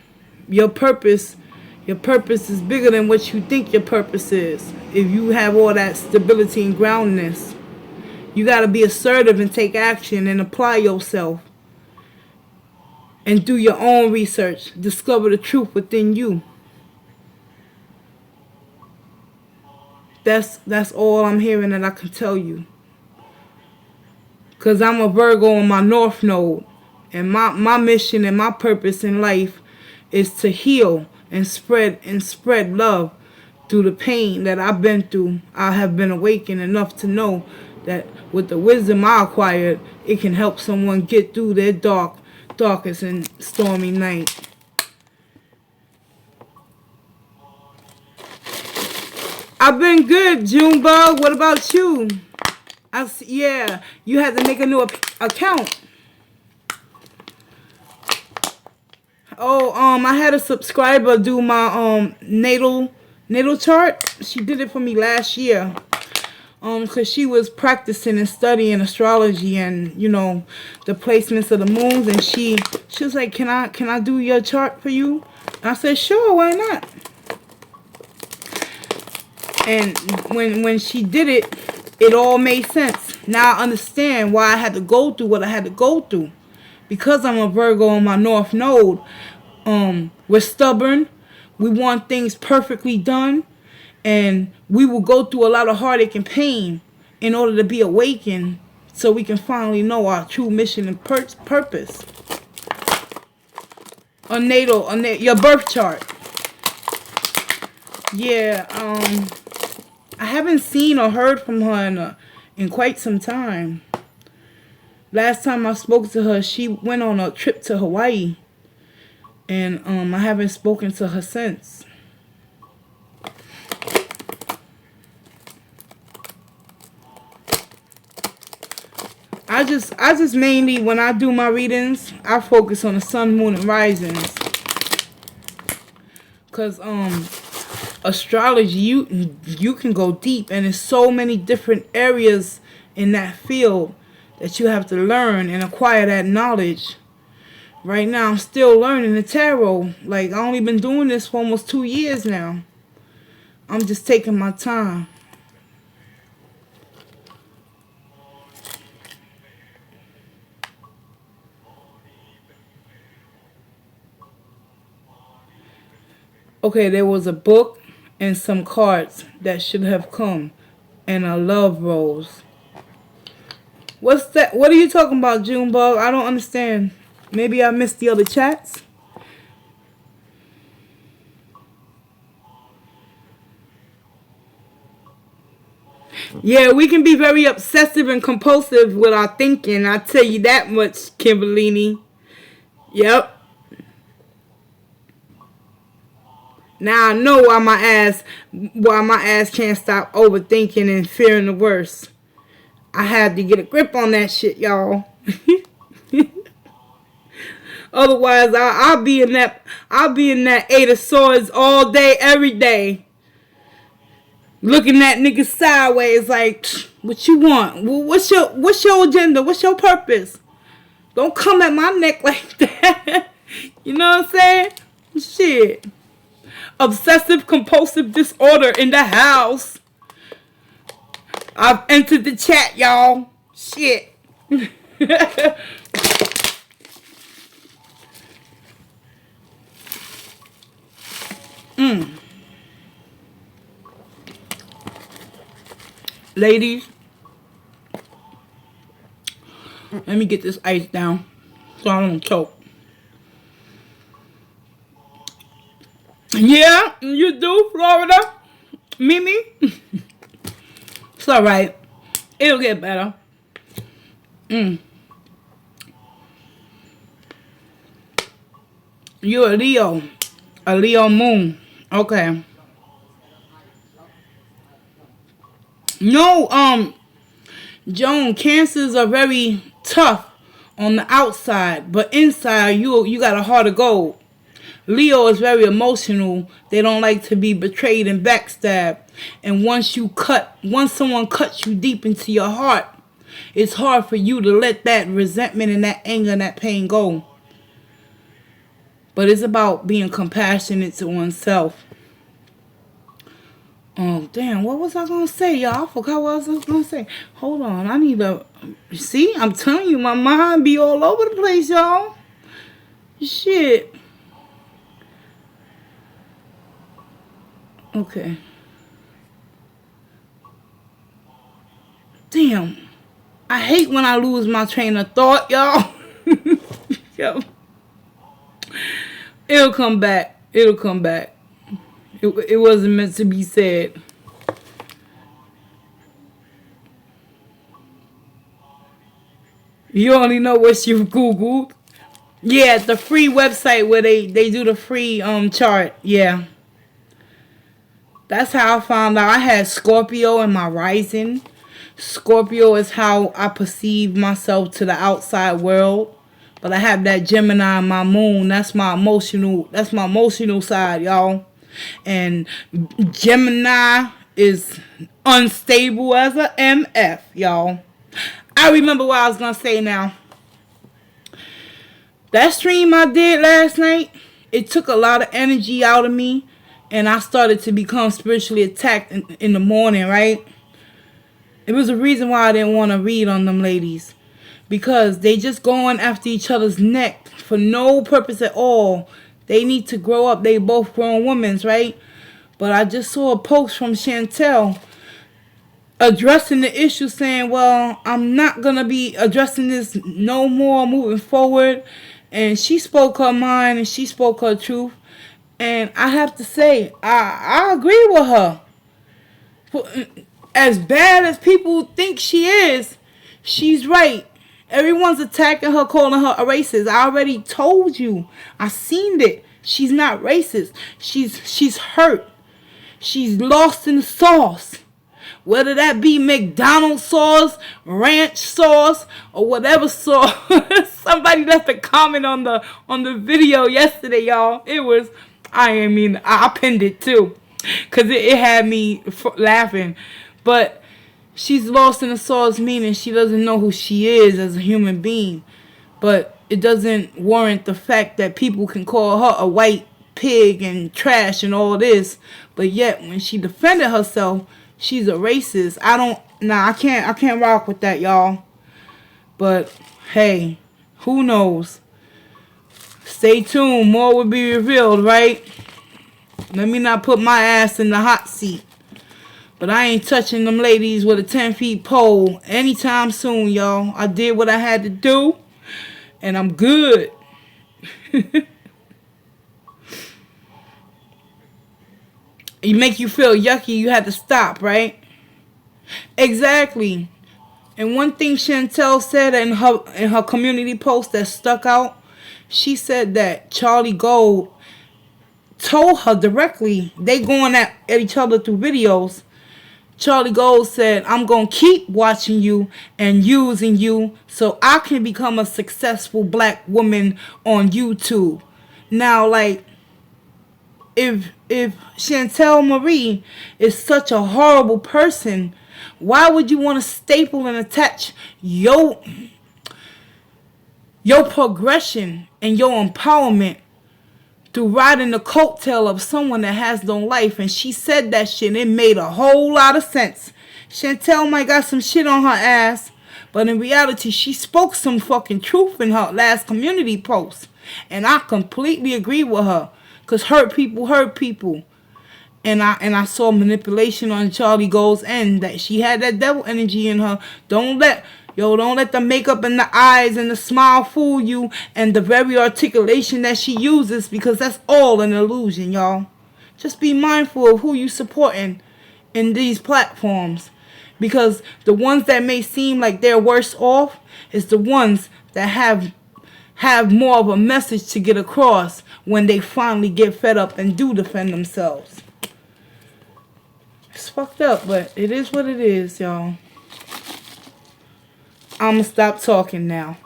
your purpose is bigger than what you think your purpose is. If you have all that stability and groundedness, you got to be assertive and take action and apply yourself. And do your own research. Discover the truth within you. That's all I'm hearing that I can tell you. Because I'm a Virgo on my North Node. And my mission and my purpose in life is to heal and spread love through the pain that I've been through. I have been awakened enough to know that with the wisdom I acquired, it can help someone get through their darkest and stormy night. I've been good, Junebug. What about you? Yeah, you had to make a new account. Oh, I had a subscriber do my natal chart. She did it for me last year. Because she was practicing and studying astrology and, you know, the placements of the moons, and she was like, can I do your chart for you? And I said, sure, why not? And when she did it, it all made sense. Now I understand why I had to go through what I had to go through. Because I'm a Virgo on my North Node, we're stubborn. We want things perfectly done. And we will go through a lot of heartache and pain in order to be awakened so we can finally know our true mission and purpose. Your birth chart. Yeah, I haven't seen or heard from her in quite some time. Last time I spoke to her, she went on a trip to Hawaii. And I haven't spoken to her since. I just mainly, when I do my readings, I focus on the sun, moon, and risings. Because astrology, you can go deep, and there's so many different areas in that field that you have to learn and acquire that knowledge. Right now, I'm still learning the tarot. Like, I only been doing this for almost 2 years now. I'm just taking my time. Okay, there was a book and some cards that should have come, and a love rose. What's that? What are you talking about, Junebug? I don't understand. Maybe I missed the other chats. Yeah, we can be very obsessive and compulsive with our thinking. I tell you that much, Kimberlini. Yep. Now I know why my ass can't stop overthinking and fearing the worst. I had to get a grip on that shit, y'all. Otherwise, I'll be in that 8 of Swords all day, every day. Looking at niggas sideways like, what you want? What's your agenda? What's your purpose? Don't come at my neck like that. You know what I'm saying? Shit. Obsessive compulsive disorder in the house. I've entered the chat, y'all. Shit. Ladies, let me get this ice down so I don't choke. Yeah, you do, Florida. Mimi. It's alright. It'll get better. You're a Leo. A Leo moon. Okay. No, Joan, cancers are very tough on the outside, but inside you got a heart of gold. Leo is very emotional. They don't like to be betrayed and backstabbed. And once someone cuts you deep into your heart, it's hard for you to let that resentment and that anger and that pain go. But it's about being compassionate to oneself. Oh, damn, what was I going to say, y'all? I forgot what I was going to say. Hold on, I need to... See, I'm telling you, my mind be all over the place, y'all. Shit. Okay. Damn. I hate when I lose my train of thought, y'all. Yo. It'll come back. It'll come back. It wasn't meant to be said. You only know what you've Googled. Yeah, the free website where they do the free chart. Yeah. That's how I found out. I had Scorpio in my rising. Scorpio is how I perceive myself to the outside world. But I have that Gemini in my moon. That's my emotional side, y'all. And Gemini is unstable as a MF, y'all. I remember what I was going to say now. That stream I did last night, it took a lot of energy out of me. And I started to become spiritually attacked in the morning, right? It was a reason why I didn't want to read on them ladies. Because they just going after each other's neck for no purpose at all. They need to grow up. They both grown women, right? But I just saw a post from Chantel addressing the issue, saying, well, I'm not going to be addressing this no more moving forward. And she spoke her mind and she spoke her truth. And I have to say, I agree with her. As bad as people think she is, she's right. Everyone's attacking her, calling her a racist. I already told you. I seen it. She's not racist. She's hurt. She's lost in the sauce. Whether that be McDonald's sauce, ranch sauce, or whatever sauce. Somebody left a comment on the video yesterday, y'all. It was, I pinned it too. Because it had me laughing. But she's lost in the sauce, meaning she doesn't know who she is as a human being. But it doesn't warrant the fact that people can call her a white pig and trash and all this. But yet, when she defended herself, she's a racist. I can't rock with that, y'all. But, hey, who knows? Stay tuned. More will be revealed, right? Let me not put my ass in the hot seat. But I ain't touching them ladies with a 10-foot pole anytime soon, y'all. I did what I had to do. And I'm good. It make you feel yucky. You had to stop, right? Exactly. And one thing Chantel said in her community post that stuck out, she said that Charlie Gold told her directly, they going at each other through videos, Charlie Gold said, I'm going to keep watching you and using you so I can become a successful black woman on YouTube. Now, like, if Chantel Marie is such a horrible person, why would you want to staple and attach your progression and your empowerment through riding the coattail of someone that has no life? And she said that shit and it made a whole lot of sense. Chantel might got some shit on her ass, but in reality she spoke some fucking truth in her last community post. And I completely agree with her. Cause hurt people. And I saw manipulation on Charlie Gold's end, that she had that devil energy in her. Don't let the makeup and the eyes and the smile fool you, and the very articulation that she uses, because that's all an illusion, y'all. Just be mindful of who you supporting in these platforms, because the ones that may seem like they're worse off is the ones that have more of a message to get across when they finally get fed up and do defend themselves. It's fucked up, but it is what it is, y'all. I'ma stop talking now.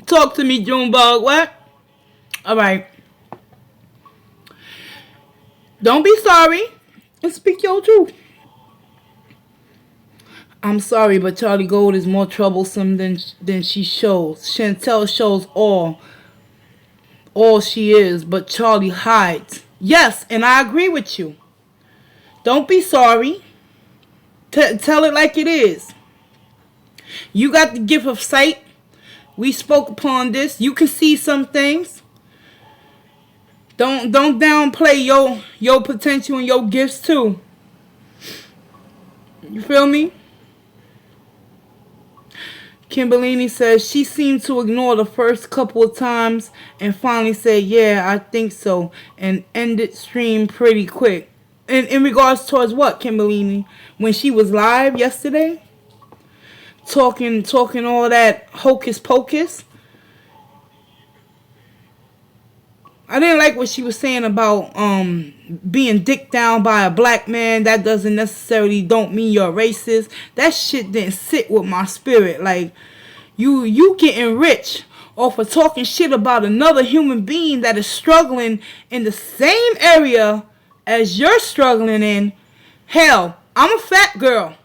Talk to me, Junebug. What? Alright. Don't be sorry and speak your truth. I'm sorry, but Charlie Gold is more troublesome than she shows. Chantel shows all she is, but Charlie hides. Yes, and I agree with you. Don't be sorry. Tell it like it is. You got the gift of sight. We spoke upon this. You can see some things. Don't downplay your potential and your gifts too. You feel me? Kimberlini says she seemed to ignore the first couple of times and finally said, yeah, I think so, and ended stream pretty quick. In regards towards what, Kimberlini? When she was live yesterday? Talking all that hocus pocus? I didn't like what she was saying about being dicked down by a black man. That doesn't necessarily don't mean you're racist. That shit didn't sit with my spirit. Like, you getting rich off of talking shit about another human being that is struggling in the same area as you're struggling in. Hell, I'm a fat girl.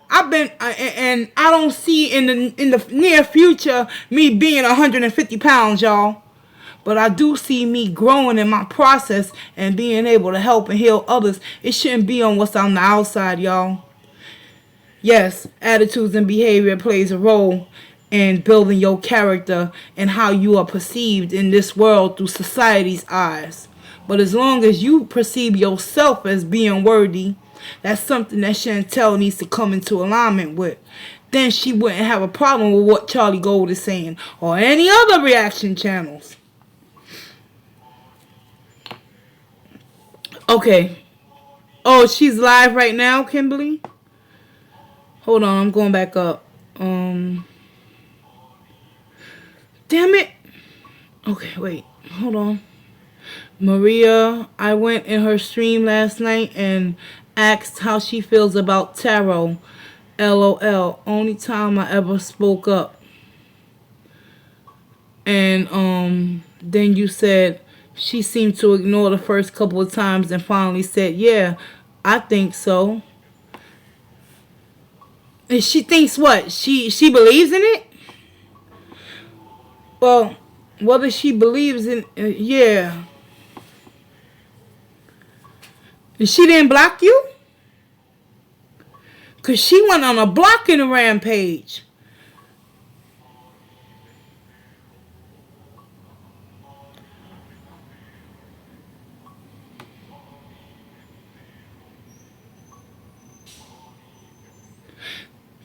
And I don't see in the near future me being 150 pounds, y'all. But I do see me growing in my process and being able to help and heal others. It shouldn't be on what's on the outside, y'all. Yes, attitudes and behavior plays a role in building your character and how you are perceived in this world through society's eyes. But as long as you perceive yourself as being worthy, that's something that Chantel needs to come into alignment with. Then she wouldn't have a problem with what Charlie Gold is saying or any other reaction channels. Okay. Oh, she's live right now, Kimberly? Hold on, I'm going back up. Damn it. Okay, wait. Hold on. Maria, I went in her stream last night and asked how she feels about tarot. LOL. Only time I ever spoke up. And then you said she seemed to ignore the first couple of times and finally said, yeah, I think so. And she thinks what? She believes in it? Well, whether she believes in yeah. And she didn't block you? Because she went on a blocking rampage.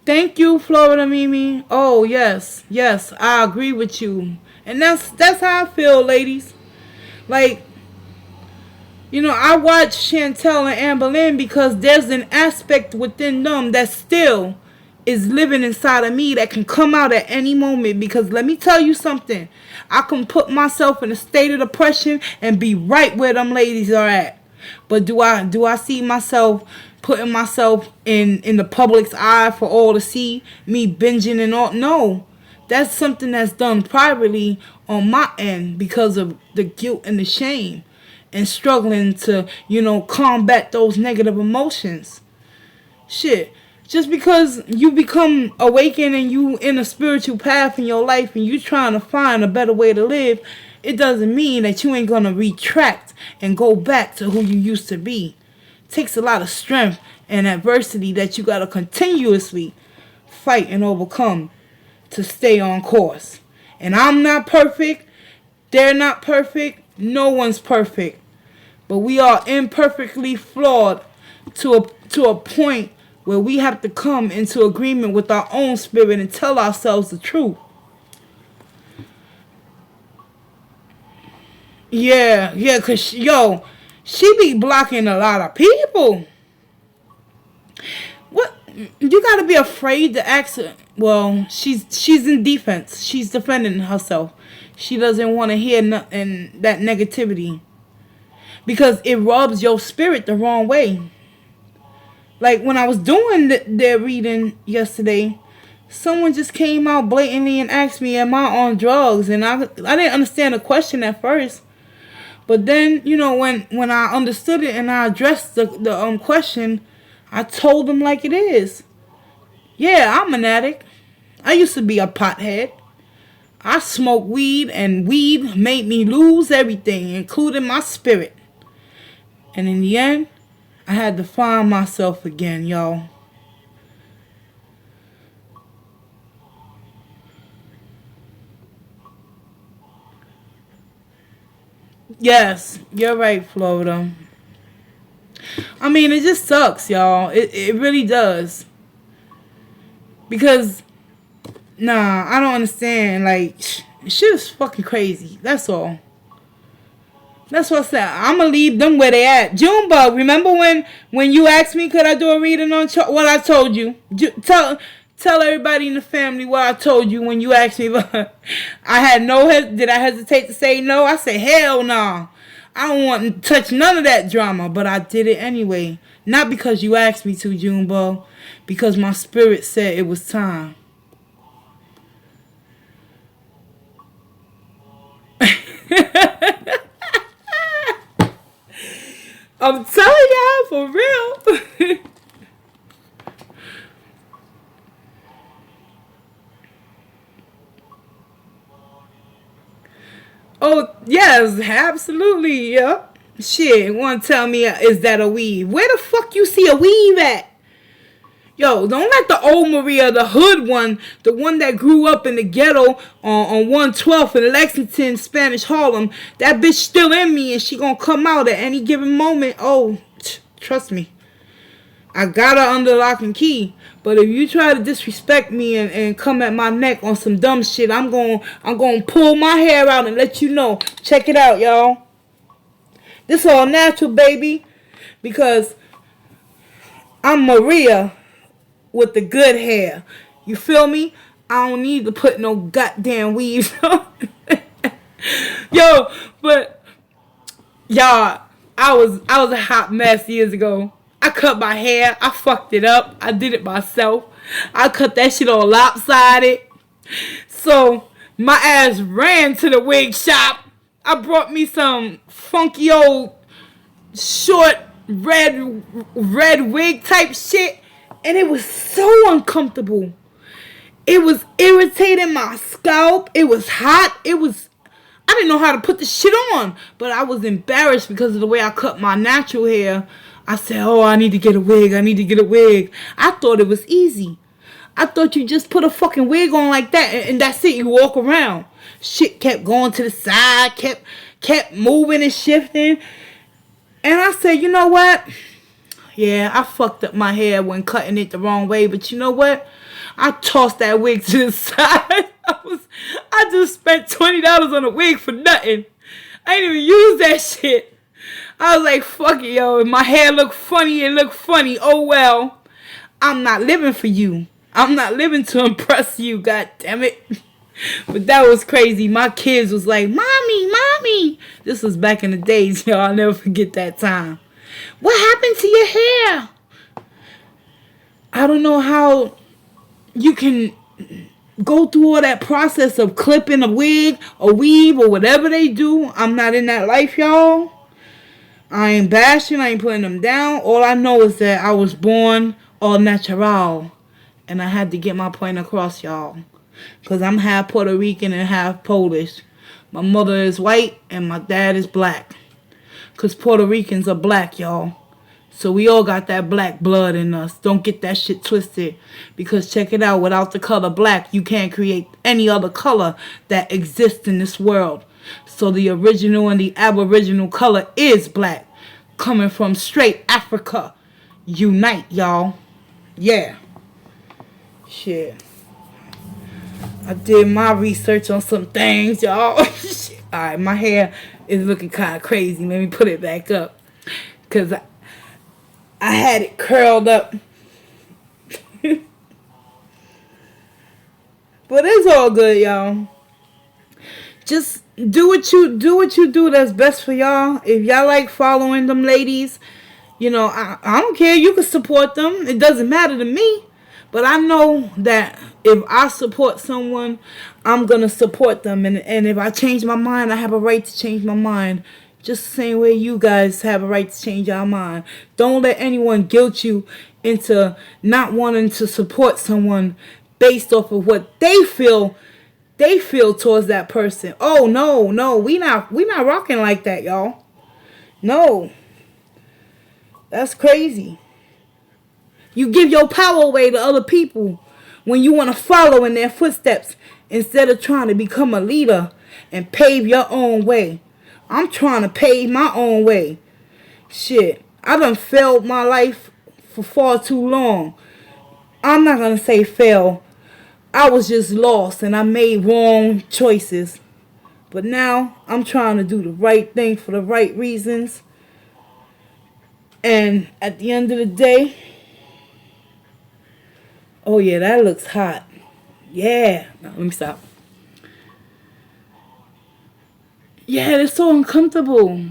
Thank you, Florida Mimi. Oh, yes. Yes, I agree with you. And that's how I feel, ladies. Like, you know, I watch Chantel and Amber Lynn because there's an aspect within them that still is living inside of me that can come out at any moment. Because let me tell you something. I can put myself in a state of depression and be right where them ladies are at. But do I see myself putting myself in the public's eye for all to see, me binging and all? No. That's something that's done privately on my end because of the guilt and the shame and struggling to, combat those negative emotions. Shit. Just because you become awakened and you in a spiritual path in your life and you trying to find a better way to live, it doesn't mean that you ain't going to retract and go back to who you used to be. It takes a lot of strength and adversity that you got to continuously fight and overcome to stay on course. And I'm not perfect. They're not perfect. No one's perfect. But we are imperfectly flawed to a point where we have to come into agreement with our own spirit and tell ourselves the truth. Yeah, because, she be blocking a lot of people. What? You got to be afraid to ask her. Well, she's in defense. She's defending herself. She doesn't want to hear that negativity. Because it rubs your spirit the wrong way. Like, when I was doing their reading yesterday, someone just came out blatantly and asked me, am I on drugs? And I didn't understand the question at first. But then, when I understood it and I addressed the question, I told them like it is. Yeah, I'm an addict. I used to be a pothead. I smoked weed, and weed made me lose everything, including my spirit. And in the end, I had to find myself again, y'all. Yes, you're right, Florida. I mean, it just sucks, y'all. It really does. Because, I don't understand. Like, shit is fucking crazy. That's all. That's what I said. I'm going to leave them where they at. Junebug, remember when you asked me could I do a reading on what I told you? Tell everybody in the family what I told you when you asked me. Did I hesitate to say no? I said, hell no. I don't want to touch none of that drama. But I did it anyway. Not because you asked me to, Junebug. Because my spirit said it was time. I'm telling y'all for real. Oh, yes, absolutely, yep. Shit, want to tell me, is that a weave? Where the fuck you see a weave at? Yo, don't let the old Maria, the hood one, the one that grew up in the ghetto on 112th in Lexington, Spanish Harlem, that bitch still in me and she gonna come out at any given moment. Oh, trust me. I got her under lock and key. But if you try to disrespect me and come at my neck on some dumb shit, I'm gonna pull my hair out and let you know. Check it out, y'all. This all natural, baby. Because I'm Maria with the good hair. You feel me? I don't need to put no goddamn weaves on. Yo, but y'all, I was a hot mess years ago. I cut my hair. I fucked it up. I did it myself. I cut that shit all lopsided. So my ass ran to the wig shop. I brought me some funky old short red wig type shit. And it was so uncomfortable. It was irritating my scalp. It was hot. I didn't know how to put the shit on. But I was embarrassed because of the way I cut my natural hair. I said, oh, I need to get a wig. I thought it was easy. I thought you just put a fucking wig on like that and that's it. You walk around. Shit kept going to the side, kept moving and shifting. And I said, you know what? Yeah, I fucked up my hair when cutting it the wrong way. But you know what? I tossed that wig to the side. I just spent $20 on a wig for nothing. I didn't even use that shit. I was like, fuck it, yo. If my hair look funny, it look funny. Oh, well. I'm not living for you. I'm not living to impress you, god damn it. But that was crazy. My kids was like, Mommy, Mommy. This was back in the days, y'all. I'll never forget that time. What happened to your hair? I don't know how you can go through all that process of clipping a wig, a weave, or whatever they do. I'm not in that life, y'all. I ain't bashing. I ain't putting them down. All I know is that I was born all natural. And I had to get my point across, y'all. Because I'm half Puerto Rican and half Polish. My mother is white and my dad is black. Because Puerto Ricans are black, y'all. So we all got that black blood in us. Don't get that shit twisted. Because check it out. Without the color black, you can't create any other color that exists in this world. So the original and the aboriginal color is black. Coming from straight Africa. Unite, y'all. Yeah. Shit. I did my research on some things, y'all. Alright, my hair is looking kind of crazy. Let me put it back up. Because I had it curled up. But it's all good, y'all. Just do what you do that's best for y'all. If y'all like following them ladies, you know, I don't care. You can support them. It doesn't matter to me. But I know that if I support someone, I'm going to support them. And if I change my mind, I have a right to change my mind. Just the same way you guys have a right to change your mind. Don't let anyone guilt you into not wanting to support someone based off of what they feel towards that person. Oh, no. We not rocking like that, y'all. No. That's crazy. You give your power away to other people when you want to follow in their footsteps instead of trying to become a leader and pave your own way. I'm trying to pave my own way. Shit, I done failed my life for far too long. I'm not going to say fail. I was just lost and I made wrong choices. But now I'm trying to do the right thing for the right reasons. And at the end of the day, oh yeah, that looks hot. Yeah. No, let me stop. Yeah, it's so uncomfortable.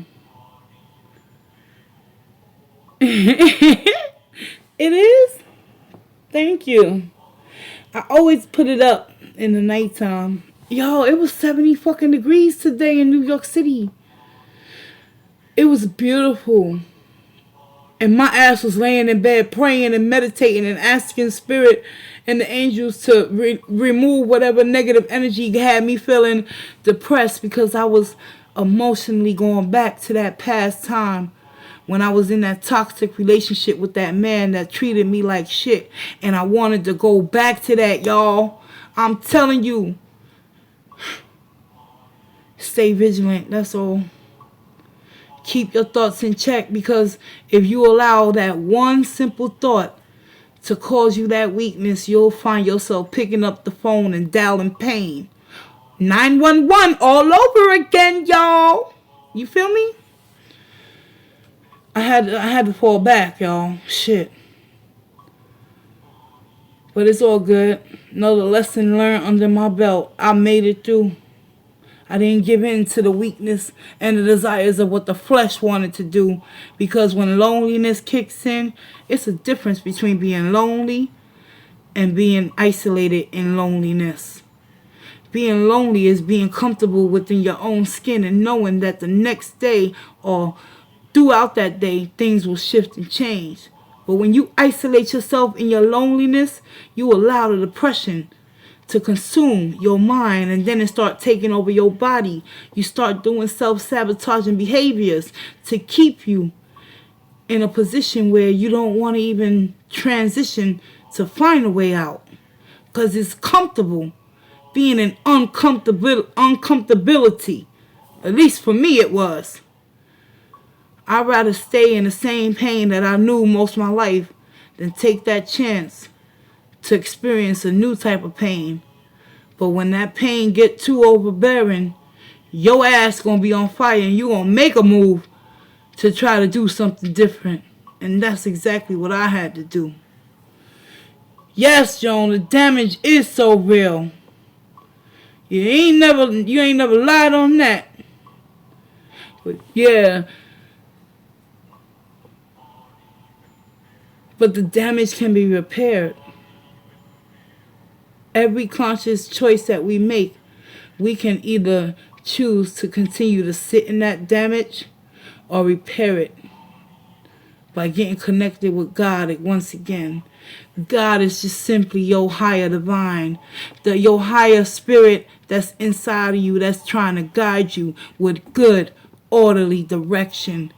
It is? Thank you. I always put it up in the nighttime. Yo, it was 70 fucking degrees today in New York City. It was beautiful. And my ass was laying in bed praying and meditating and asking spirit and the angels to remove whatever negative energy had me feeling depressed, because I was emotionally going back to that past time when I was in that toxic relationship with that man that treated me like shit. And I wanted to go back to that, y'all. I'm telling you. Stay vigilant. That's all. Keep your thoughts in check, because if you allow that one simple thought to cause you that weakness, you'll find yourself picking up the phone and dialing pain. 911 all over again, y'all. You feel me? I had to fall back, y'all. Shit. But it's all good. Another lesson learned under my belt. I made it through. I didn't give in to the weakness and the desires of what the flesh wanted to do. Because when loneliness kicks in, it's a difference between being lonely and being isolated in loneliness. Being lonely is being comfortable within your own skin and knowing that the next day or throughout that day, things will shift and change. But when you isolate yourself in your loneliness, you allow the depression to consume your mind, and then it start taking over your body. You start doing self-sabotaging behaviors to keep you in a position where you don't want to even transition to find a way out, because it's comfortable being in uncomfortability. At least for me it was. I'd rather stay in the same pain that I knew most of my life than take that chance to experience a new type of pain. But when that pain get too overbearing, your ass gonna be on fire and you gonna make a move to try to do something different. And that's exactly what I had to do. Yes, Joan, the damage is so real. You ain't never lied on that. But yeah. But the damage can be repaired. Every conscious choice that we make, we can either choose to continue to sit in that damage or repair it by getting connected with God once again. God is just simply your higher divine, your higher spirit that's inside of you, that's trying to guide you with good, orderly direction.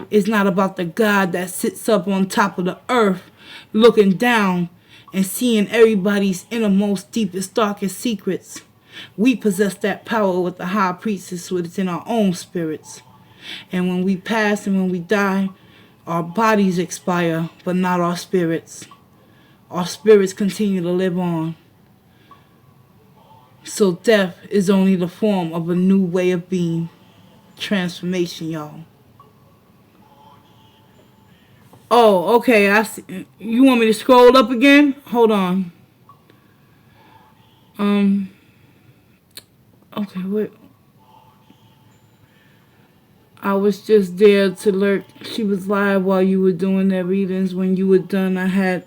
It's not about the God that sits up on top of the earth looking down and seeing everybody's innermost, deepest, darkest secrets. We possess that power with the high priestess within our own spirits. And when we pass and when we die, our bodies expire, but not our spirits. Our spirits continue to live on. So death is only the form of a new way of being. Transformation, y'all. Oh, okay. I see. You want me to scroll up again? Hold on. Okay, wait. I was just there to lurk. She was live while you were doing that readings. When you were done, I had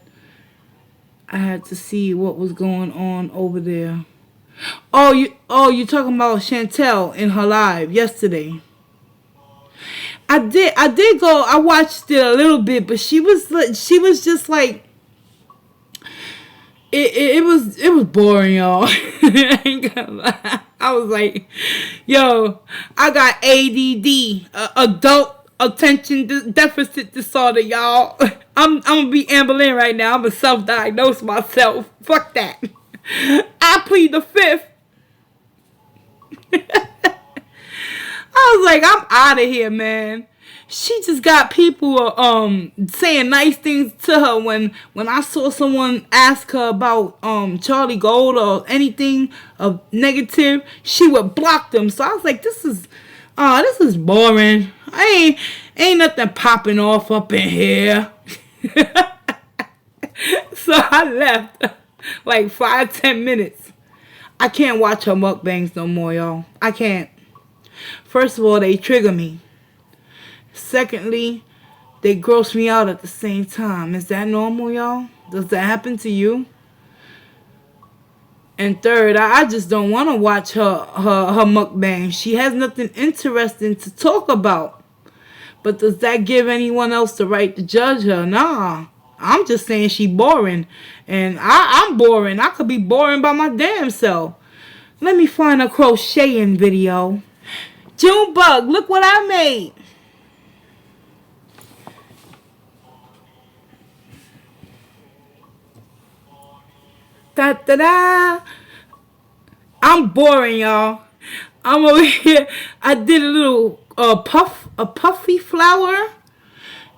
to see what was going on over there. Oh, you talking about Chantel in her live yesterday. I did go. I watched it a little bit, but she was just like it was boring, y'all. I ain't gonna lie. I was like, yo, I got ADD, adult attention deficit disorder, y'all. I'm gonna be ambling right now. I'm gonna self-diagnose myself. Fuck that. I plead the fifth. I was like, I'm out of here, man. She just got people saying nice things to her. When I saw someone ask her about Charlie Gold or anything of negative, she would block them. So I was like, this is boring. Ain't nothing popping off up in here. So I left like 5-10 minutes. I can't watch her mukbangs no more, y'all. I can't. First of all, they trigger me. Secondly, they gross me out at the same time. Is that normal, y'all? Does that happen to you? And third, I just don't want to watch her mukbang. She has nothing interesting to talk about. But does that give anyone else the right to judge her? Nah. I'm just saying she boring. And I'm boring. I could be boring by my damn self. Let me find a crocheting video. Junebug, look what I made. Da da da. I'm boring, y'all. I'm over here. I did a little puffy flower.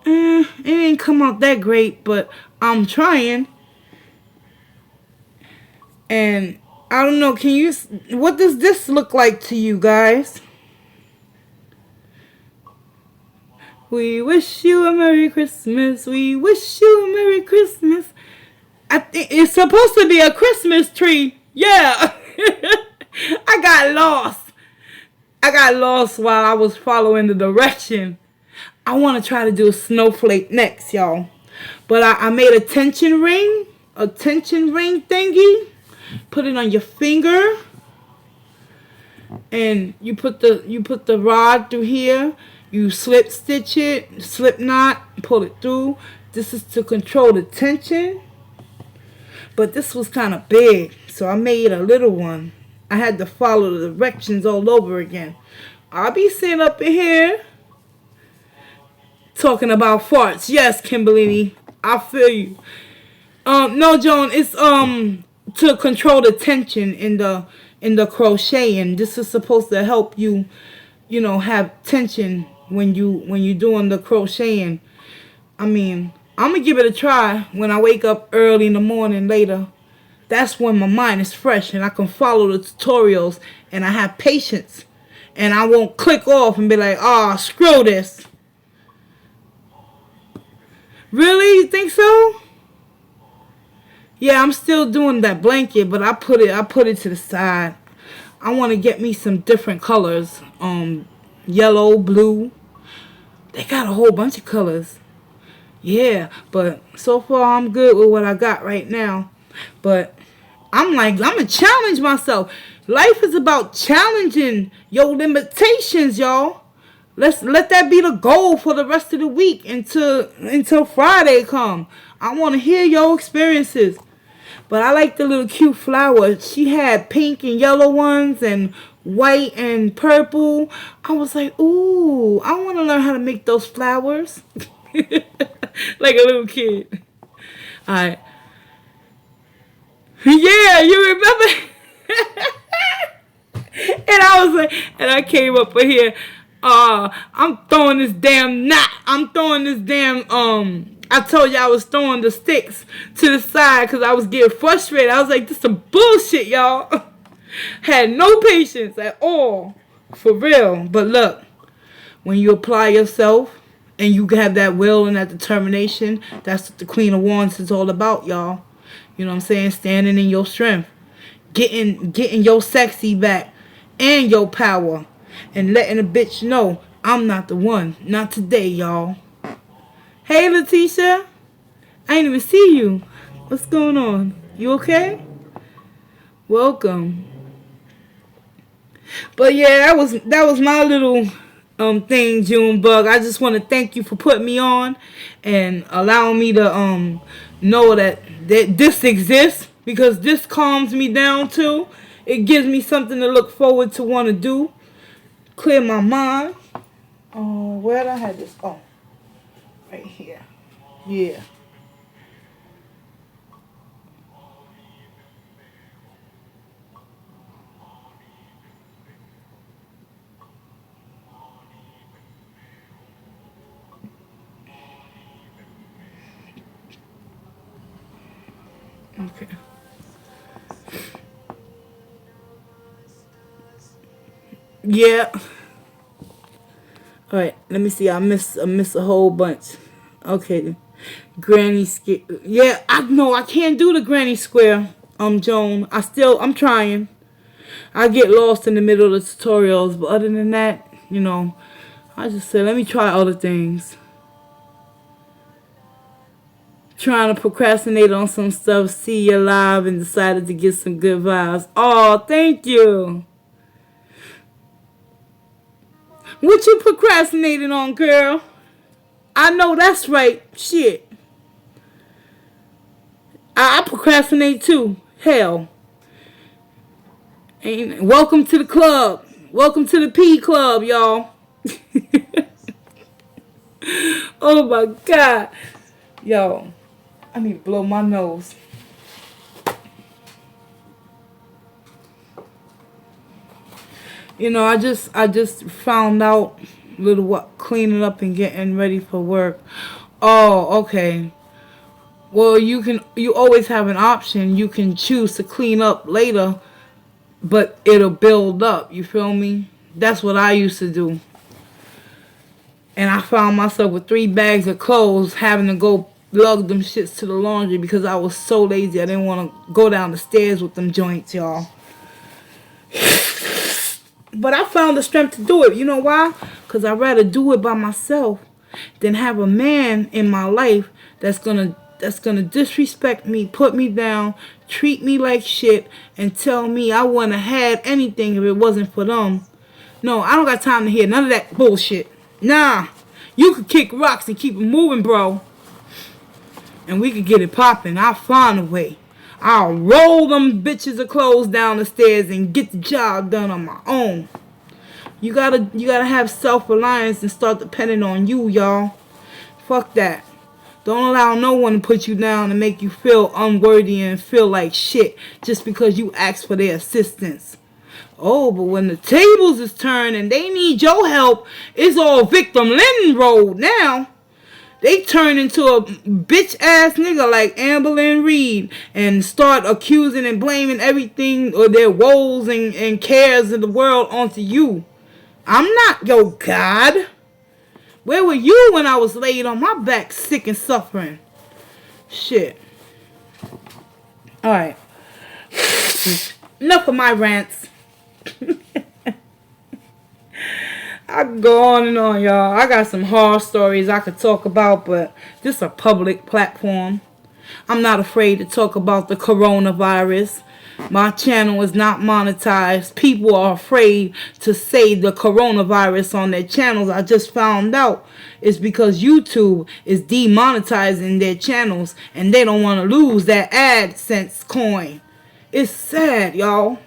It didn't come out that great, but I'm trying. And I don't know. What does this look like to you guys? We wish you a Merry Christmas. We wish you a Merry Christmas. I think it's supposed to be a Christmas tree. Yeah. I got lost while I was following the direction. I want to try to do a snowflake next, y'all. But I made a tension ring thingy. Put it on your finger. And you put the rod through here. You slip stitch it, slip knot, pull it through. This is to control the tension. But this was kind of big, so I made a little one. I had to follow the directions all over again. I'll be sitting up in here talking about farts. Yes, Kimberly, I feel you. No, Joan, it's to control the tension in the crocheting. This is supposed to help you, have tension when you doing the crocheting. I mean, I'm gonna give it a try when I wake up early in the morning later. That's when my mind is fresh and I can follow the tutorials and I have patience and I won't click off and be like, screw this. Really? You think so? Yeah, I'm still doing that blanket, but I put it to the side. I want to get me some different colors. Yellow, blue. They got a whole bunch of colors. Yeah, but so far I'm good with what I got right now. But I'm like, I'm gonna challenge myself. Life is about challenging your limitations, y'all. Let's let that be the goal for the rest of the week until Friday come. I want to hear your experiences. But I like the little cute flower. She had pink and yellow ones and white and purple. I was like, ooh, I want to learn how to make those flowers. Like a little kid. Alright. Yeah, you remember? And I was like, and I came up with here. I'm throwing this damn knot. I'm throwing this damn, I told you I was throwing the sticks to the side because I was getting frustrated. I was like, this is some bullshit, y'all. Had no patience at all. For real. But look, when you apply yourself and you have that will and that determination, that's what the Queen of Wands is all about, y'all. You know what I'm saying? Standing in your strength. Getting your sexy back and your power. And letting a bitch know I'm not the one. Not today, y'all. Hey, Letitia. I ain't even see you. What's going on? You okay? Welcome. But yeah, that was my little thing, Junebug. I just want to thank you for putting me on and allowing me to know that this exists, because this calms me down too. It gives me something to look forward to, want to do. Clear my mind. Where did I have this? Oh, right here. Yeah. Okay. Yeah. All right. Let me see. I miss a whole bunch. Okay. Granny square. Yeah. I know I can't do the granny square. Joan. I'm trying. I get lost in the middle of the tutorials, but other than that, you know, I just said let me try other things. Trying to procrastinate on some stuff, see you live, and decided to get some good vibes. Oh, thank you. What you procrastinating on, girl? I know that's right. Shit. I procrastinate too. Hell. Ain't, welcome to the club. Welcome to the P Club, y'all. Oh my God. Yo, I need to blow my nose. You know, I just found out little what cleaning up and getting ready for work. Oh, okay. Well, you always have an option. You can choose to clean up later, but it'll build up. You feel me? That's what I used to do. And I found myself with 3 bags of clothes having to go lug them shits to the laundry because I was so lazy. I didn't want to go down the stairs with them joints, y'all. But I found the strength to do it. You know why? Because I'd rather do it by myself than have a man in my life that's gonna disrespect me, put me down, treat me like shit, and tell me I wouldn't have had anything if it wasn't for them. No, I don't got time to hear none of that bullshit. Nah, you could kick rocks and keep it moving, bro. And we could get it popping. I'll find a way. I'll roll them bitches of clothes down the stairs and get the job done on my own. You gotta have self-reliance and start depending on you, y'all. Fuck that. Don't allow no one to put you down and make you feel unworthy and feel like shit just because you asked for their assistance. Oh, but when the tables is turned and they need your help, it's all victim Lynn road now. They turn into a bitch ass nigga like Amber Lynn Reed and start accusing and blaming everything or their woes and cares of the world onto you. I'm not your God. Where were you when I was laid on my back sick and suffering? Shit. Alright. Enough of my rants. I can go on and on, y'all. I got some horror stories I could talk about, but this is a public platform. I'm not afraid to talk about the coronavirus. My channel is not monetized. People are afraid to say the coronavirus on their channels. I just found out it's because YouTube is demonetizing their channels and they don't want to lose that AdSense coin. It's sad, y'all.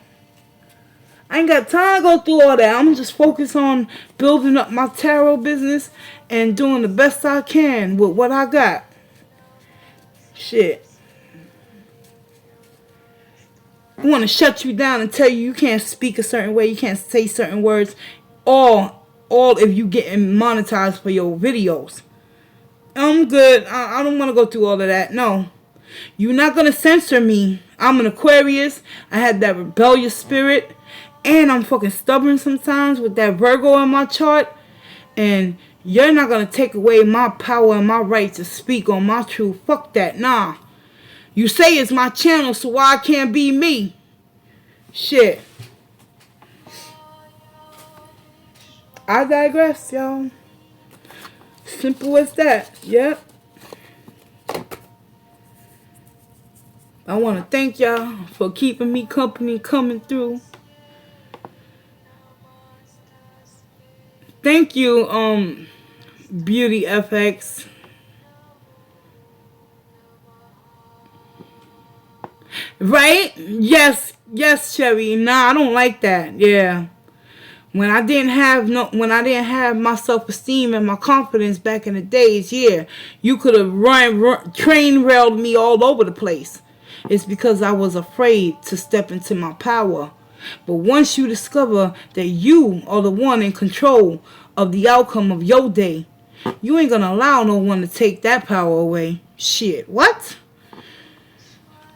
I ain't got time to go through all that. I'm just focused on building up my tarot business and doing the best I can with what I got. Shit. I want to shut you down and tell you you can't speak a certain way, you can't say certain words, all if you getting monetized for your videos. I'm good. I don't want to go through all of that. No. You're not going to censor me. I'm an Aquarius. I had that rebellious spirit. And I'm fucking stubborn sometimes with that Virgo in my chart. And you're not going to take away my power and my right to speak on my truth. Fuck that. Nah. You say it's my channel, so why I can't be me? Shit. I digress, y'all. Simple as that. Yep. I want to thank y'all for keeping me company coming through. Thank you, Beauty FX. Right? Yes, Sherry. Nah, I don't like that. Yeah. When I didn't have my self-esteem and my confidence back in the days, yeah, you could have train railed me all over the place. It's because I was afraid to step into my power. But once you discover that you are the one in control of the outcome of your day, you ain't gonna allow no one to take that power away. Shit, what?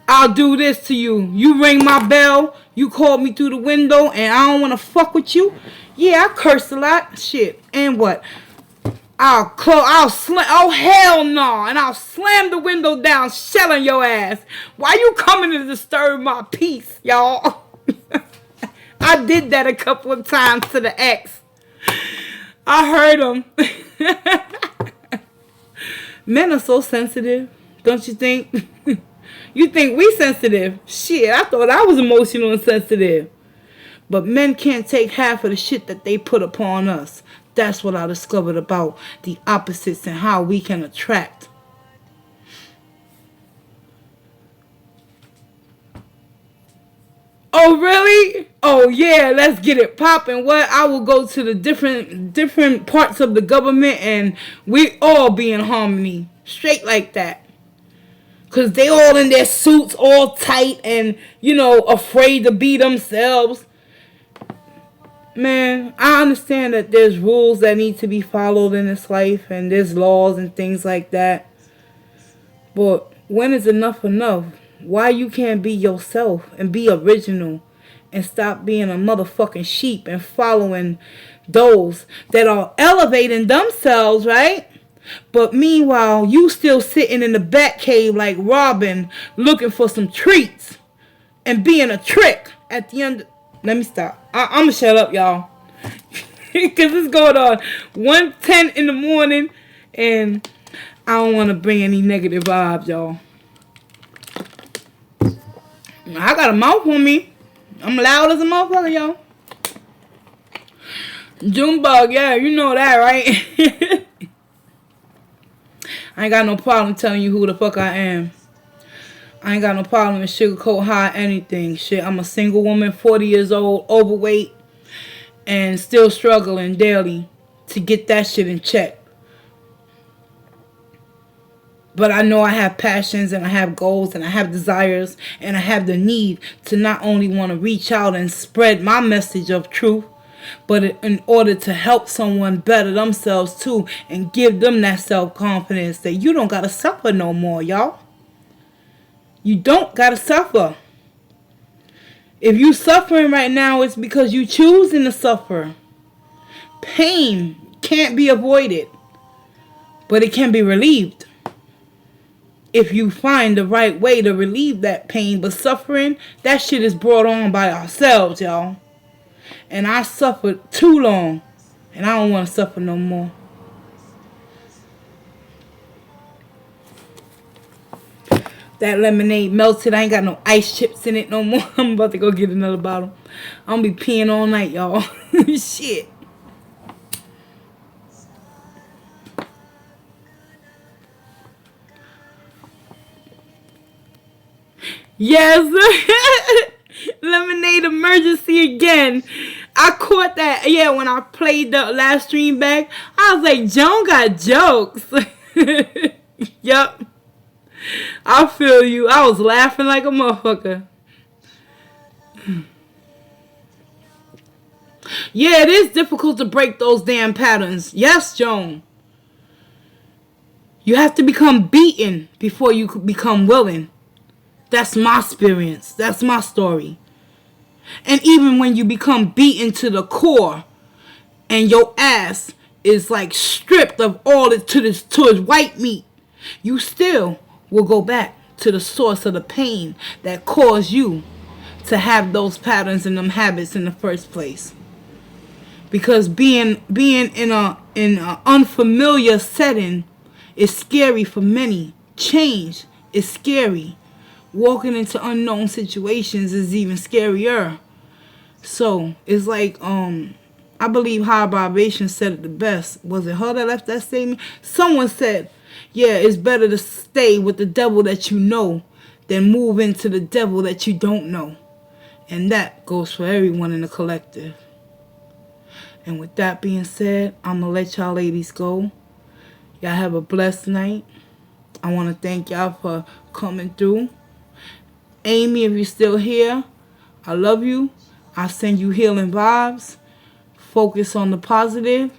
I'll do this to you. You ring my bell, you called me through the window, and I don't want to fuck with you. Yeah, I curse a lot. Shit, and what? Oh hell no, and I'll slam the window down, shelling your ass. Why you coming to disturb my peace, y'all? I did that a couple of times to the ex. I heard him. Men are so sensitive, don't you think? You think we sensitive? Shit, I thought I was emotional and sensitive. But men can't take half of the shit that they put upon us. That's what I discovered about the opposites and how we can attract. Oh, really? Oh, yeah, let's get it popping. What? I will go to the different parts of the government and we all be in harmony. Straight like that. Because they all in their suits, all tight and, afraid to be themselves. Man, I understand that there's rules that need to be followed in this life and there's laws and things like that. But when is enough enough? Why you can't be yourself and be original and stop being a motherfucking sheep and following those that are elevating themselves, right? But meanwhile, you still sitting in the bat cave like Robin looking for some treats and being a trick at the end. Let me stop. I'm going to shut up, y'all. Because it's going on 1:10 in the morning and I don't want to bring any negative vibes, y'all. I got a mouth on me. I'm loud as a motherfucker, y'all. Junebug, yeah, you know that, right? I ain't got no problem telling you who the fuck I am. I ain't got no problem with sugarcoat high anything. Shit, I'm a single woman, 40 years old, overweight, and still struggling daily to get that shit in check. But I know I have passions and I have goals and I have desires and I have the need to not only want to reach out and spread my message of truth, but in order to help someone better themselves too and give them that self-confidence that you don't got to suffer no more, y'all. You don't got to suffer. If you suffering right now, it's because you choosing to suffer. Pain can't be avoided, but it can be relieved. if you find the right way to relieve that pain. But suffering, that shit is brought on by ourselves, y'all. And I suffered too long. And I don't want to suffer no more. That lemonade melted. I ain't got no ice chips in it no more. I'm about to go get another bottle. I'm gonna be peeing all night, y'all. Shit. Yes. Lemonade emergency again. I caught that. Yeah, when I played the last stream back, I was like, Joan got jokes. Yup. I feel you. I was laughing like a motherfucker. Yeah, it is difficult to break those damn patterns. Yes, Joan. You have to become beaten before you become willing. That's my experience. That's my story. And even when you become beaten to the core and your ass is like stripped of all it to its white meat, you still will go back to the source of the pain that caused you to have those patterns and them habits in the first place. Because being in an unfamiliar setting is scary for many. Change is scary. Walking into unknown situations is even scarier. So it's like I believe High Vibration said it the best. Was it her that left that statement? Someone said, yeah, it's better to stay with the devil that you know than move into the devil that you don't know. And that goes for everyone in the collective. And with that being said, I'm going to let y'all ladies go. Y'all have a blessed night. I want to thank y'all for coming through. Amy, if you're still here, I love you. I send you healing vibes. Focus on the positive.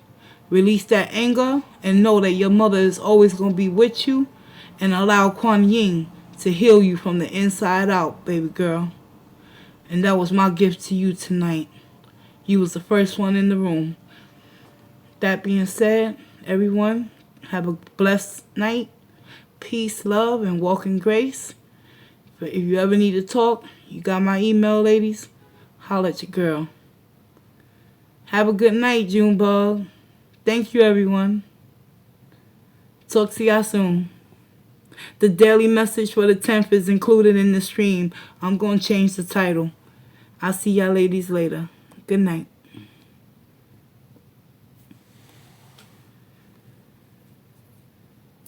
Release that anger. And know that your mother is always going to be with you. And allow Kuan Yin to heal you from the inside out, baby girl. And that was my gift to you tonight. You was the first one in the room. That being said, everyone, have a blessed night. Peace, love, and walk in grace. But if you ever need to talk, you got my email, ladies. Holla at your girl. Have a good night, Junebug. Thank you, everyone. Talk to y'all soon. The daily message for the 10th is included in the stream. I'm going to change the title. I'll see y'all ladies later. Good night.